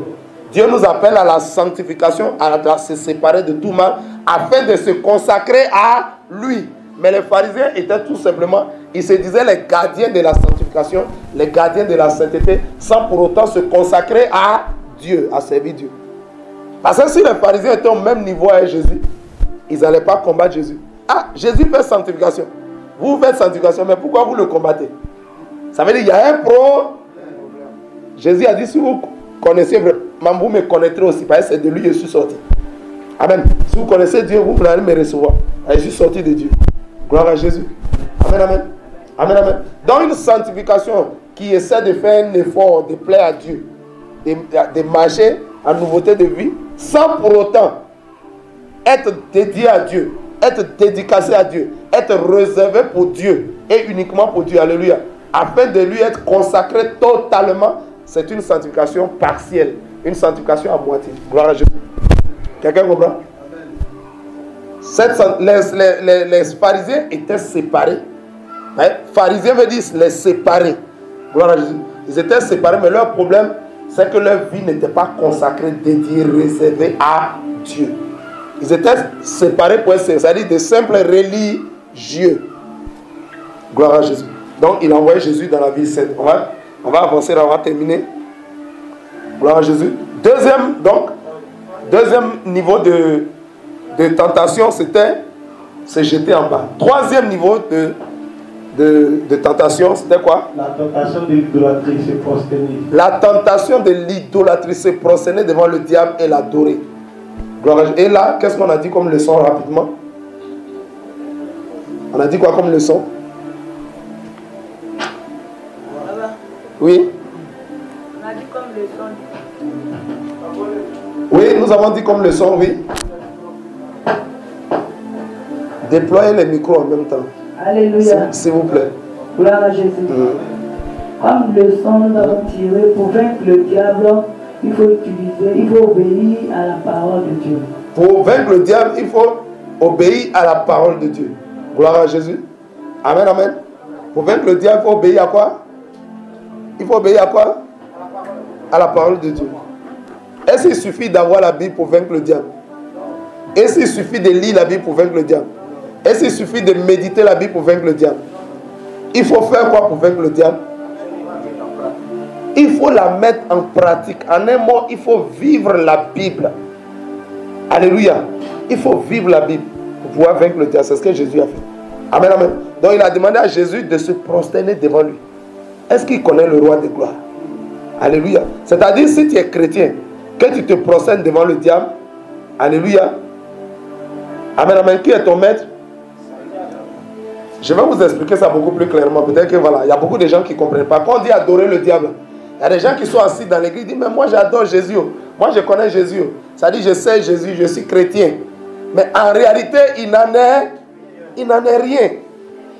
Dieu nous appelle à la sanctification, à se séparer de tout mal, afin de se consacrer à lui. Mais les pharisiens étaient tout simplement, ils se disaient les gardiens de la sanctification, les gardiens de la sainteté, sans pour autant se consacrer à Dieu, à servir Dieu. Parce que si les pharisiens étaient au même niveau avec Jésus, ils n'allaient pas combattre Jésus. Ah, Jésus fait sanctification. Vous faites sanctification, mais pourquoi vous le combattez? Ça veut dire qu'il y a un pro. Jésus a dit, si vous connaissez vraiment, vous me connaîtrez aussi, parce que c'est de lui que je suis sorti. Amen. Si vous connaissez Dieu, vous allez me recevoir. Je suis sorti de Dieu. Gloire à Jésus. Amen, amen. Amen, amen. Dans une sanctification qui essaie de faire un effort, de plaire à Dieu, de marcher en nouveauté de vie, sans pour autant être dédié à Dieu, être dédicacé à Dieu, être réservé pour Dieu et uniquement pour Dieu. Alléluia. Afin de lui être consacré totalement, c'est une sanctification partielle, une sanctification à moitié. Gloire à Jésus. Quelqu'un comprend? Les pharisiens étaient séparés. Hein? Pharisiens veut dire les séparer. Gloire à Jésus. Ils étaient séparés, mais leur problème, c'est que leur vie n'était pas consacrée, dédiée, réservée à Dieu. Ils étaient séparés pour être, c'est-à-dire de simples religieux. Gloire à Jésus. Donc, il a envoyé Jésus dans la ville sainte. On va avancer là, on va terminer. Gloire à Jésus. Deuxième niveau de tentation, c'était se jeter en bas. Troisième niveau de tentation, c'était quoi? La tentation de l'idolâtrie, se prosterner. La tentation de l'idolâtrie, se prosterner devant le diable et l'adorer. Et là, qu'est-ce qu'on a dit comme leçon rapidement? On a dit quoi comme leçon? Oui. On a dit comme leçon. Oui, nous avons dit comme leçon, oui. Déployez les micros en même temps. Alléluia. S'il vous plaît. Gloire à Jésus. Comme leçon, nous avons tiré pour vaincre le diable, il faut obéir à la parole de Dieu. Pour vaincre le diable, il faut obéir à la parole de Dieu. Gloire à Jésus. Amen, amen. Pour vaincre le diable, il faut obéir à quoi? Il faut obéir à quoi? À la parole de Dieu. Est-ce qu'il suffit d'avoir la Bible pour vaincre le diable? Est-ce qu'il suffit de lire la Bible pour vaincre le diable? Est-ce qu'il suffit de méditer la Bible pour vaincre le diable? Il faut faire quoi pour vaincre le diable? Il faut la mettre en pratique. En un mot, il faut vivre la Bible. Alléluia. Il faut vivre la Bible pour pouvoir vaincre le diable. C'est ce que Jésus a fait. Amen, amen. Donc il a demandé à Jésus de se prosterner devant lui. Est-ce qu'il connaît le roi de gloire? Alléluia. C'est-à-dire, si tu es chrétien, que tu te prosternes devant le diable, alléluia. Amen, amen. Qui est ton maître? Je vais vous expliquer ça beaucoup plus clairement. Peut-être que voilà, il y a beaucoup de gens qui ne comprennent pas. Quand on dit adorer le diable, il y a des gens qui sont assis dans l'église, ils disent, mais moi j'adore Jésus. Moi je connais Jésus. Ça dit, je sais Jésus, je suis chrétien. Mais en réalité, il n'en est rien.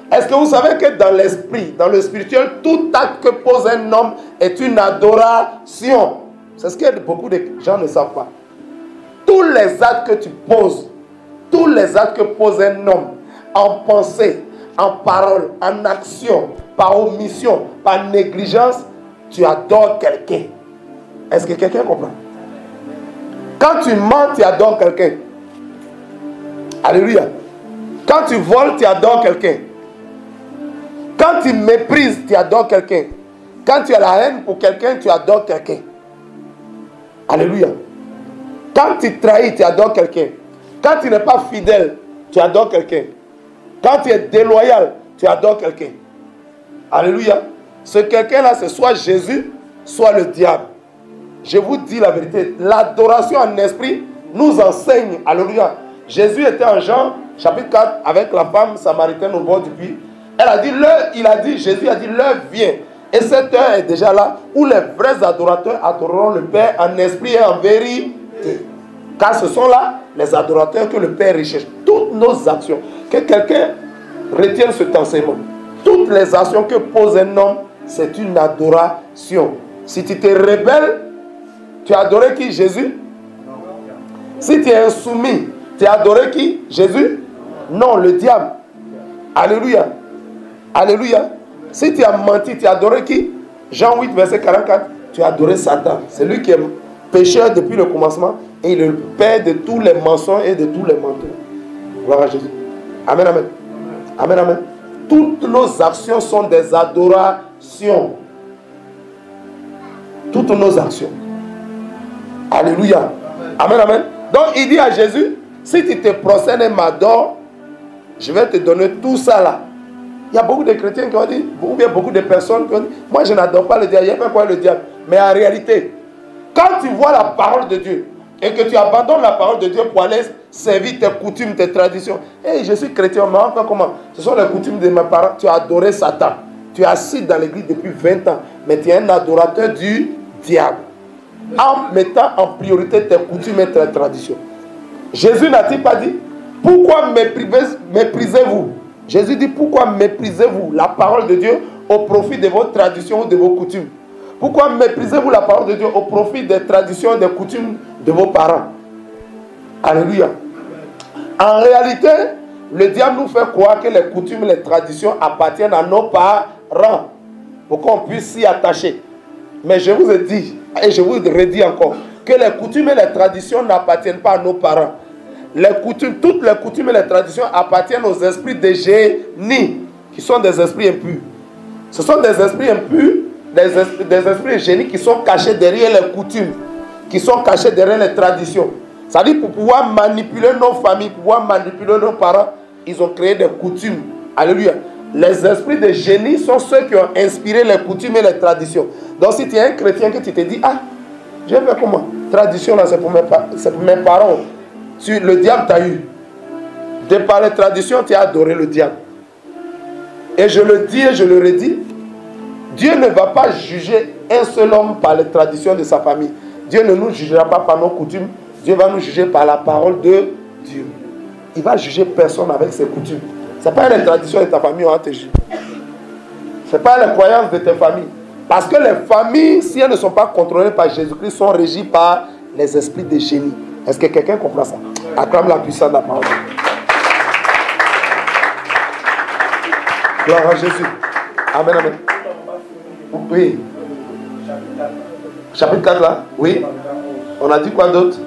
Est-ce que vous savez que dans l'esprit, dans le spirituel, tout acte que pose un homme est une adoration? C'est ce que beaucoup de gens ne savent pas. Tous les actes que tu poses, tous les actes que pose un homme, en pensée, en parole, en action, par omission, par négligence, tu adores quelqu'un. Est-ce que quelqu'un comprend? Quand tu mens, tu adores quelqu'un. Alléluia. Quand tu voles, tu adores quelqu'un. Quand tu méprises, tu adores quelqu'un. Quand tu as la haine pour quelqu'un, tu adores quelqu'un. Alléluia. Quand tu trahis, tu adores quelqu'un. Quand tu n'es pas fidèle, tu adores quelqu'un. Quand tu es déloyal, tu adores quelqu'un. Alléluia. Ce quelqu'un-là, c'est soit Jésus, soit le diable. Je vous dis la vérité. L'adoration en esprit nous enseigne. Alléluia. Jésus était en Jean, chapitre 4, avec la femme samaritaine au bord du puits. Jésus a dit, l'heure vient. Et cette heure est déjà là, où les vrais adorateurs adoreront le Père en esprit et en vérité. Car ce sont là les adorateurs que le Père recherche. Toutes nos actions, que quelqu'un retienne cet enseignement. Toutes les actions que pose un homme, c'est une adoration. Si tu te rebelles, tu as adoré qui? Jésus? Si tu es insoumis, tu as adoré qui? Jésus? Non, le diable. Alléluia. Alléluia. Si tu as menti, tu as adoré qui? Jean 8, verset 44. Tu as adoré Satan. C'est lui qui est pécheur depuis le commencement et il est le père de tous les mensonges et de tous les menteurs. Gloire à Jésus. Amen, amen. Amen, amen. Toutes nos actions sont des adorations. Toutes nos actions. Alléluia. Amen, amen. Donc il dit à Jésus, si tu te prosternes et m'adores, je vais te donner tout ça là. Il y a beaucoup de chrétiens qui ont dit, ou bien beaucoup de personnes qui ont dit, moi je n'adore pas le diable, il n'y a pas quoi le diable. Mais en réalité, quand tu vois la parole de Dieu et que tu abandonnes la parole de Dieu pour aller servir tes coutumes, tes traditions, hey, je suis chrétien, mais enfin comment? Ce sont les coutumes de mes parents. Tu as adoré Satan. Tu es assis dans l'église depuis 20 ans, mais tu es un adorateur du diable. En mettant en priorité tes coutumes et tes traditions. Jésus n'a-t-il pas dit, pourquoi méprisez-vous? Jésus dit, pourquoi méprisez-vous la parole de Dieu au profit de vos traditions ou de vos coutumes? Pourquoi méprisez-vous la parole de Dieu au profit des traditions et des coutumes de vos parents? Alléluia. En réalité, le diable nous fait croire que les coutumes et les traditions appartiennent à nos parents pour qu'on puisse s'y attacher. Mais je vous ai dit, et je vous redis encore, que les coutumes et les traditions n'appartiennent pas à nos parents. Toutes les coutumes et les traditions appartiennent aux esprits de génie, qui sont des esprits impurs. Ce sont des esprits impurs, des esprits de génie qui sont cachés derrière les coutumes, qui sont cachés derrière les traditions. C'est-à-dire pour pouvoir manipuler nos familles, pour pouvoir manipuler nos parents, ils ont créé des coutumes. Alléluia. Les esprits de génie sont ceux qui ont inspiré les coutumes et les traditions. Donc si tu es un chrétien que tu te dis, ah, je vais faire comment? Tradition là, c'est pour mes parents. Le diable t'a eu. De par les traditions, tu as adoré le diable. Et je le dis et je le redis, Dieu ne va pas juger un seul homme par les traditions de sa famille. Dieu ne nous jugera pas par nos coutumes. Dieu va nous juger par la parole de Dieu. Il va juger personne avec ses coutumes. Ce n'est pas les traditions de ta famille qui vont te juger. Ce n'est pas les croyances de tes familles. Parce que les familles, si elles ne sont pas contrôlées par Jésus-Christ, sont régies par les esprits de génie. Est-ce que quelqu'un comprend ça? Acclame la puissance de la parole. Gloire à Jésus. Amen, amen. Oui. Chapitre 4 là? Oui. On a dit quoi d'autre?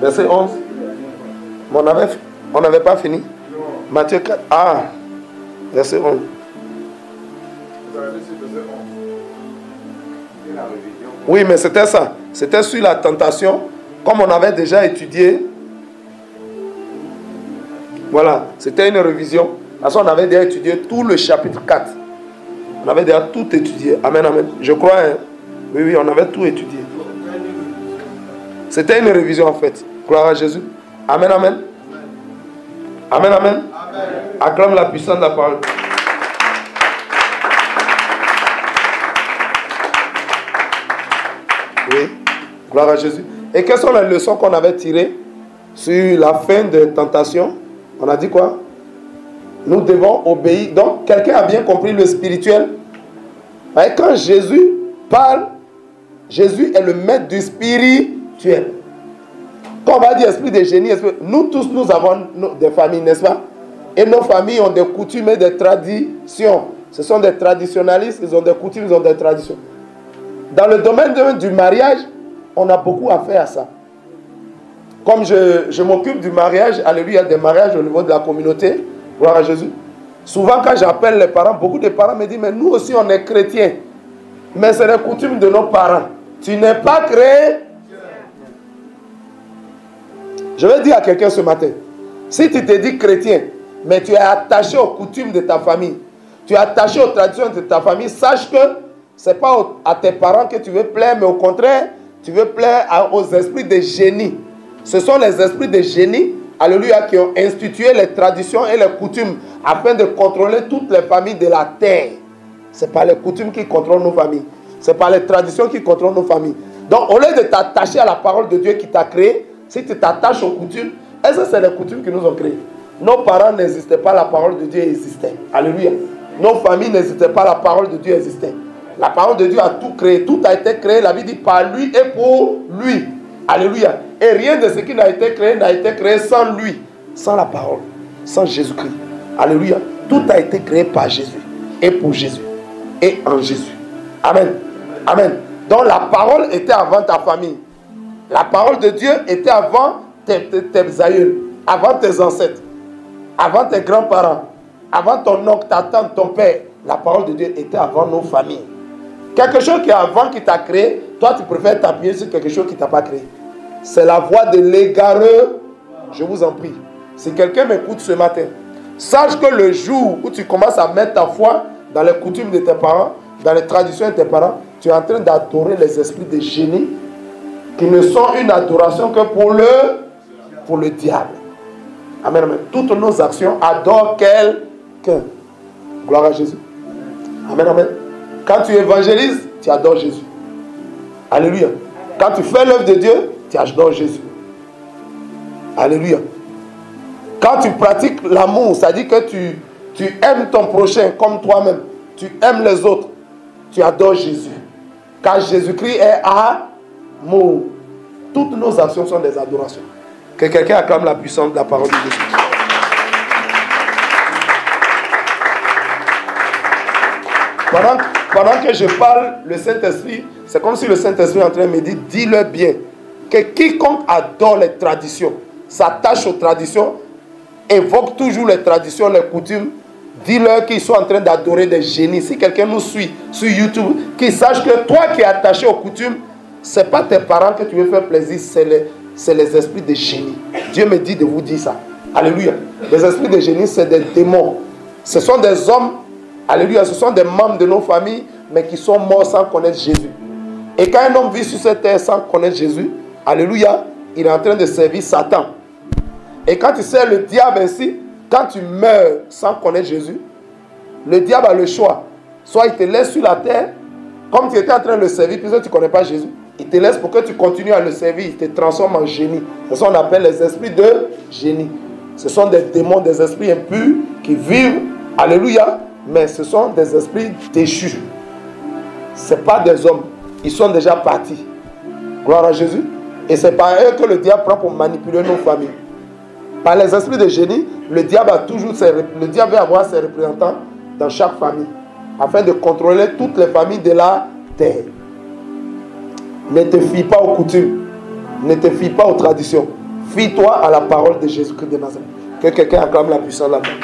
Verset 11. Mais on n'avait pas fini. Matthieu 4. Ah. Verset 11. Oui, mais c'était ça. C'était sur la tentation. Comme on avait déjà étudié. Voilà. C'était une révision. Parce qu'on avait déjà étudié tout le chapitre 4. On avait déjà tout étudié. Amen, amen. Je crois. Hein? Oui, oui, on avait tout étudié. C'était une révision en fait. Gloire à Jésus. Amen, amen. Amen, amen. Acclame la puissance de la parole. Oui. Gloire à Jésus. Et quelles sont les leçons qu'on avait tirées sur la fin de tentation? On a dit quoi? Nous devons obéir. Donc, quelqu'un a bien compris le spirituel. Et quand Jésus parle, Jésus est le maître du spirituel. Quand on va dire esprit de génie, nous tous, nous avons des familles, n'est-ce pas? Et nos familles ont des coutumes et des traditions. Ce sont des traditionalistes, ils ont des coutumes, ils ont des traditions. Dans le domaine du mariage, on a beaucoup à faire à ça. Comme je m'occupe du mariage, alléluia, des mariages au niveau de la communauté, gloire à Jésus. Souvent quand j'appelle les parents, beaucoup de parents me disent, mais nous aussi on est chrétiens. Mais c'est les coutumes de nos parents. Tu n'es pas chrétien. Je vais dire à quelqu'un ce matin, si tu te dis chrétien, mais tu es attaché aux coutumes de ta famille, tu es attaché aux traditions de ta famille, sache que ce n'est pas à tes parents que tu veux plaire, mais au contraire, tu veux plaire aux esprits de génie. Ce sont les esprits de génie alléluia, qui ont institué les traditions et les coutumes afin de contrôler toutes les familles de la terre. Ce n'est pas les coutumes qui contrôlent nos familles. Ce n'est pas les traditions qui contrôlent nos familles. Donc, au lieu de t'attacher à la parole de Dieu qui t'a créé, si tu t'attaches aux coutumes, est-ce que c'est les coutumes qui nous ont créés? Nos parents n'existaient pas, la parole de Dieu existait. Alléluia. Nos familles n'existaient pas, la parole de Dieu existait. La parole de Dieu a tout créé. Tout a été créé, la Bible dit, par lui et pour lui. Alléluia. Et rien de ce qui n'a été créé sans lui, sans la parole, sans Jésus-Christ. Alléluia. Tout a été créé par Jésus et pour Jésus et en Jésus. Amen. Amen. Donc la parole était avant ta famille. La parole de Dieu était avant tes aïeux, avant tes ancêtres, avant tes grands-parents, avant ton oncle, ta tante, ton père. La parole de Dieu était avant nos familles. Quelque chose qui est avant qui t'a créé, toi tu préfères t'appuyer sur quelque chose qui ne t'a pas créé. C'est la voix de l'égareux. Je vous en prie. Si quelqu'un m'écoute ce matin, sache que le jour où tu commences à mettre ta foi dans les coutumes de tes parents, dans les traditions de tes parents, tu es en train d'adorer les esprits de génie qui ne sont une adoration que pour le diable. Amen, amen. Toutes nos actions adorent quelqu'un. Gloire à Jésus. Amen, amen. Quand tu évangélises, tu adores Jésus. Alléluia. Quand tu fais l'œuvre de Dieu, tu adores Jésus. Alléluia. Quand tu pratiques l'amour, ça dit que tu aimes ton prochain comme toi-même. Tu aimes les autres. Tu adores Jésus. Car Jésus-Christ est amour. Toutes nos actions sont des adorations. Que quelqu'un acclame la puissance de la parole de Dieu. Pendant que je parle, le Saint-Esprit, c'est comme si le Saint-Esprit est en train de me dire, dis-le bien, que quiconque adore les traditions, s'attache aux traditions, évoque toujours les traditions, les coutumes, dis-leur qu'ils sont en train d'adorer des génies. Si quelqu'un nous suit sur YouTube, qu'il sache que toi qui es attaché aux coutumes, ce n'est pas tes parents que tu veux faire plaisir, c'est les esprits de génie. Dieu me dit de vous dire ça. Alléluia. Les esprits de génie, c'est des démons. Ce sont des hommes, alléluia, ce sont des membres de nos familles, mais qui sont morts sans connaître Jésus. Et quand un homme vit sur cette terre sans connaître Jésus, alléluia, il est en train de servir Satan. Et quand tu sers le diable ainsi, quand tu meurs sans connaître Jésus, le diable a le choix. Soit il te laisse sur la terre, comme tu étais en train de le servir, puisque tu ne connais pas Jésus. Il te laisse pour que tu continues à le servir. Il te transforme en génie. C'est ce qu'on appelle les esprits de génie. Ce sont des démons, des esprits impurs qui vivent, alléluia, mais ce sont des esprits déchus. Ce n'est pas des hommes. Ils sont déjà partis. Gloire à Jésus. Et c'est par eux que le diable prend pour manipuler nos familles. Par les esprits de génie, le diable va avoir ses représentants dans chaque famille, afin de contrôler toutes les familles de la terre. Ne te fie pas aux coutumes, ne te fie pas aux traditions. Fie-toi à la parole de Jésus-Christ de Nazareth. Que quelqu'un acclame la puissance de la parole.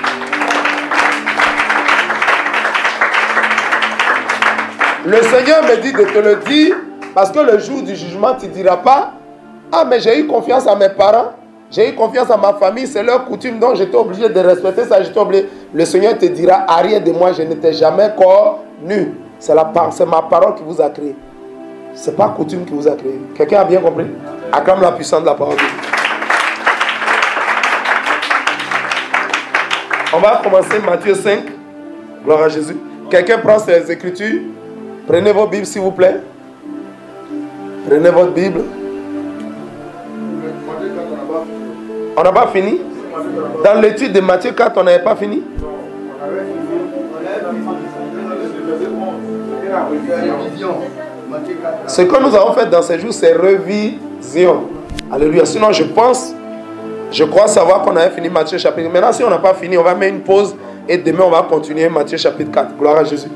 Le Seigneur me dit de te le dire, parce que le jour du jugement, tu ne diras pas, ah mais j'ai eu confiance à mes parents, j'ai eu confiance à ma famille, c'est leur coutume, donc j'étais obligé de respecter ça, j'étais obligé. Le Seigneur te dira, arrière de moi, je ne t'ai jamais connu. C'est ma parole qui vous a créé. Ce n'est pas coutume qui vous a créé. Quelqu'un a bien compris? Acclame la puissance de la parole. On va commencer Matthieu 5. Gloire à Jésus. Quelqu'un prend ses écritures. Prenez vos Bibles s'il vous plaît. Prenez votre Bible. On n'a pas fini. Dans l'étude de Matthieu 4, on n'avait pas fini. Ce que nous avons fait dans ces jours, c'est révision. Alléluia. Sinon, je crois savoir qu'on avait fini Matthieu chapitre. Maintenant, si on n'a pas fini, on va mettre une pause et demain, on va continuer Matthieu chapitre 4. Gloire à Jésus.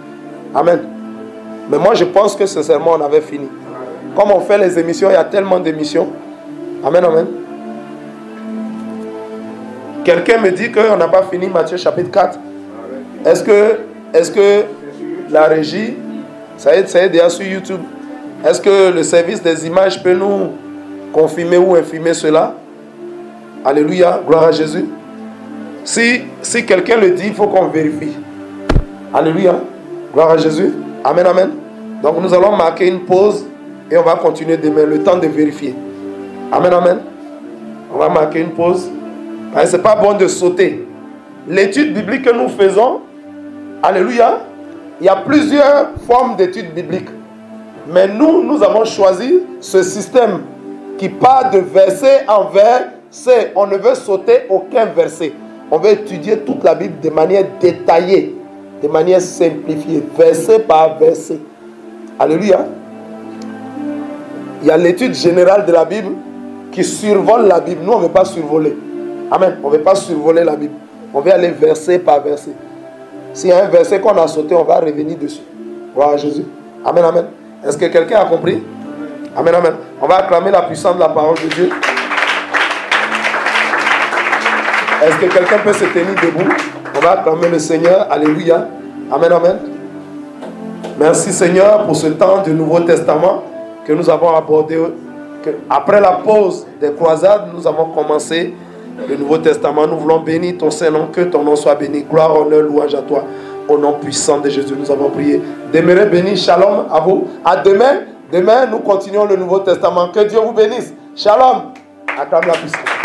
Amen. Mais moi, je pense que sincèrement, on avait fini. Comme on fait les émissions, il y a tellement d'émissions. Amen, amen. Quelqu'un me dit qu'on n'a pas fini Matthieu chapitre 4. Est-ce que la régie, ça y est déjà sur YouTube, est-ce que le service des images peut nous confirmer ou infirmer cela? Alléluia, gloire à Jésus. Si quelqu'un le dit, il faut qu'on vérifie. Alléluia, gloire à Jésus. Amen, amen. Donc nous allons marquer une pause et on va continuer demain, le temps de vérifier. Amen, amen. On va marquer une pause Ce n'est pas bon de sauter. L'étude biblique que nous faisons, alléluia, il y a plusieurs formes d'études bibliques. Mais nous avons choisi ce système qui part de verset en verset. On ne veut sauter aucun verset. On veut étudier toute la Bible de manière détaillée, de manière simplifiée, verset par verset. Alléluia. Il y a l'étude générale de la Bible qui survole la Bible. Nous, on ne veut pas survoler. Amen. On ne veut pas survoler la Bible. On veut aller verset par verset. S'il y a un verset qu'on a sauté, on va revenir dessus. Gloire à Jésus. Amen, amen. Est-ce que quelqu'un a compris? Amen, amen. On va acclamer la puissance de la parole de Dieu. Est-ce que quelqu'un peut se tenir debout? On va acclamer le Seigneur. Alléluia. Amen, amen. Merci Seigneur pour ce temps du Nouveau Testament que nous avons abordé. Après la pause des croisades, nous avons commencé le Nouveau Testament. Nous voulons bénir ton Saint-Nom, que ton nom soit béni. Gloire, honneur, louange à toi. Au nom puissant de Jésus, nous avons prié. Demeurez bénis. Shalom à vous. À demain. Demain, nous continuons le Nouveau Testament. Que Dieu vous bénisse. Shalom. Acclame la puissance.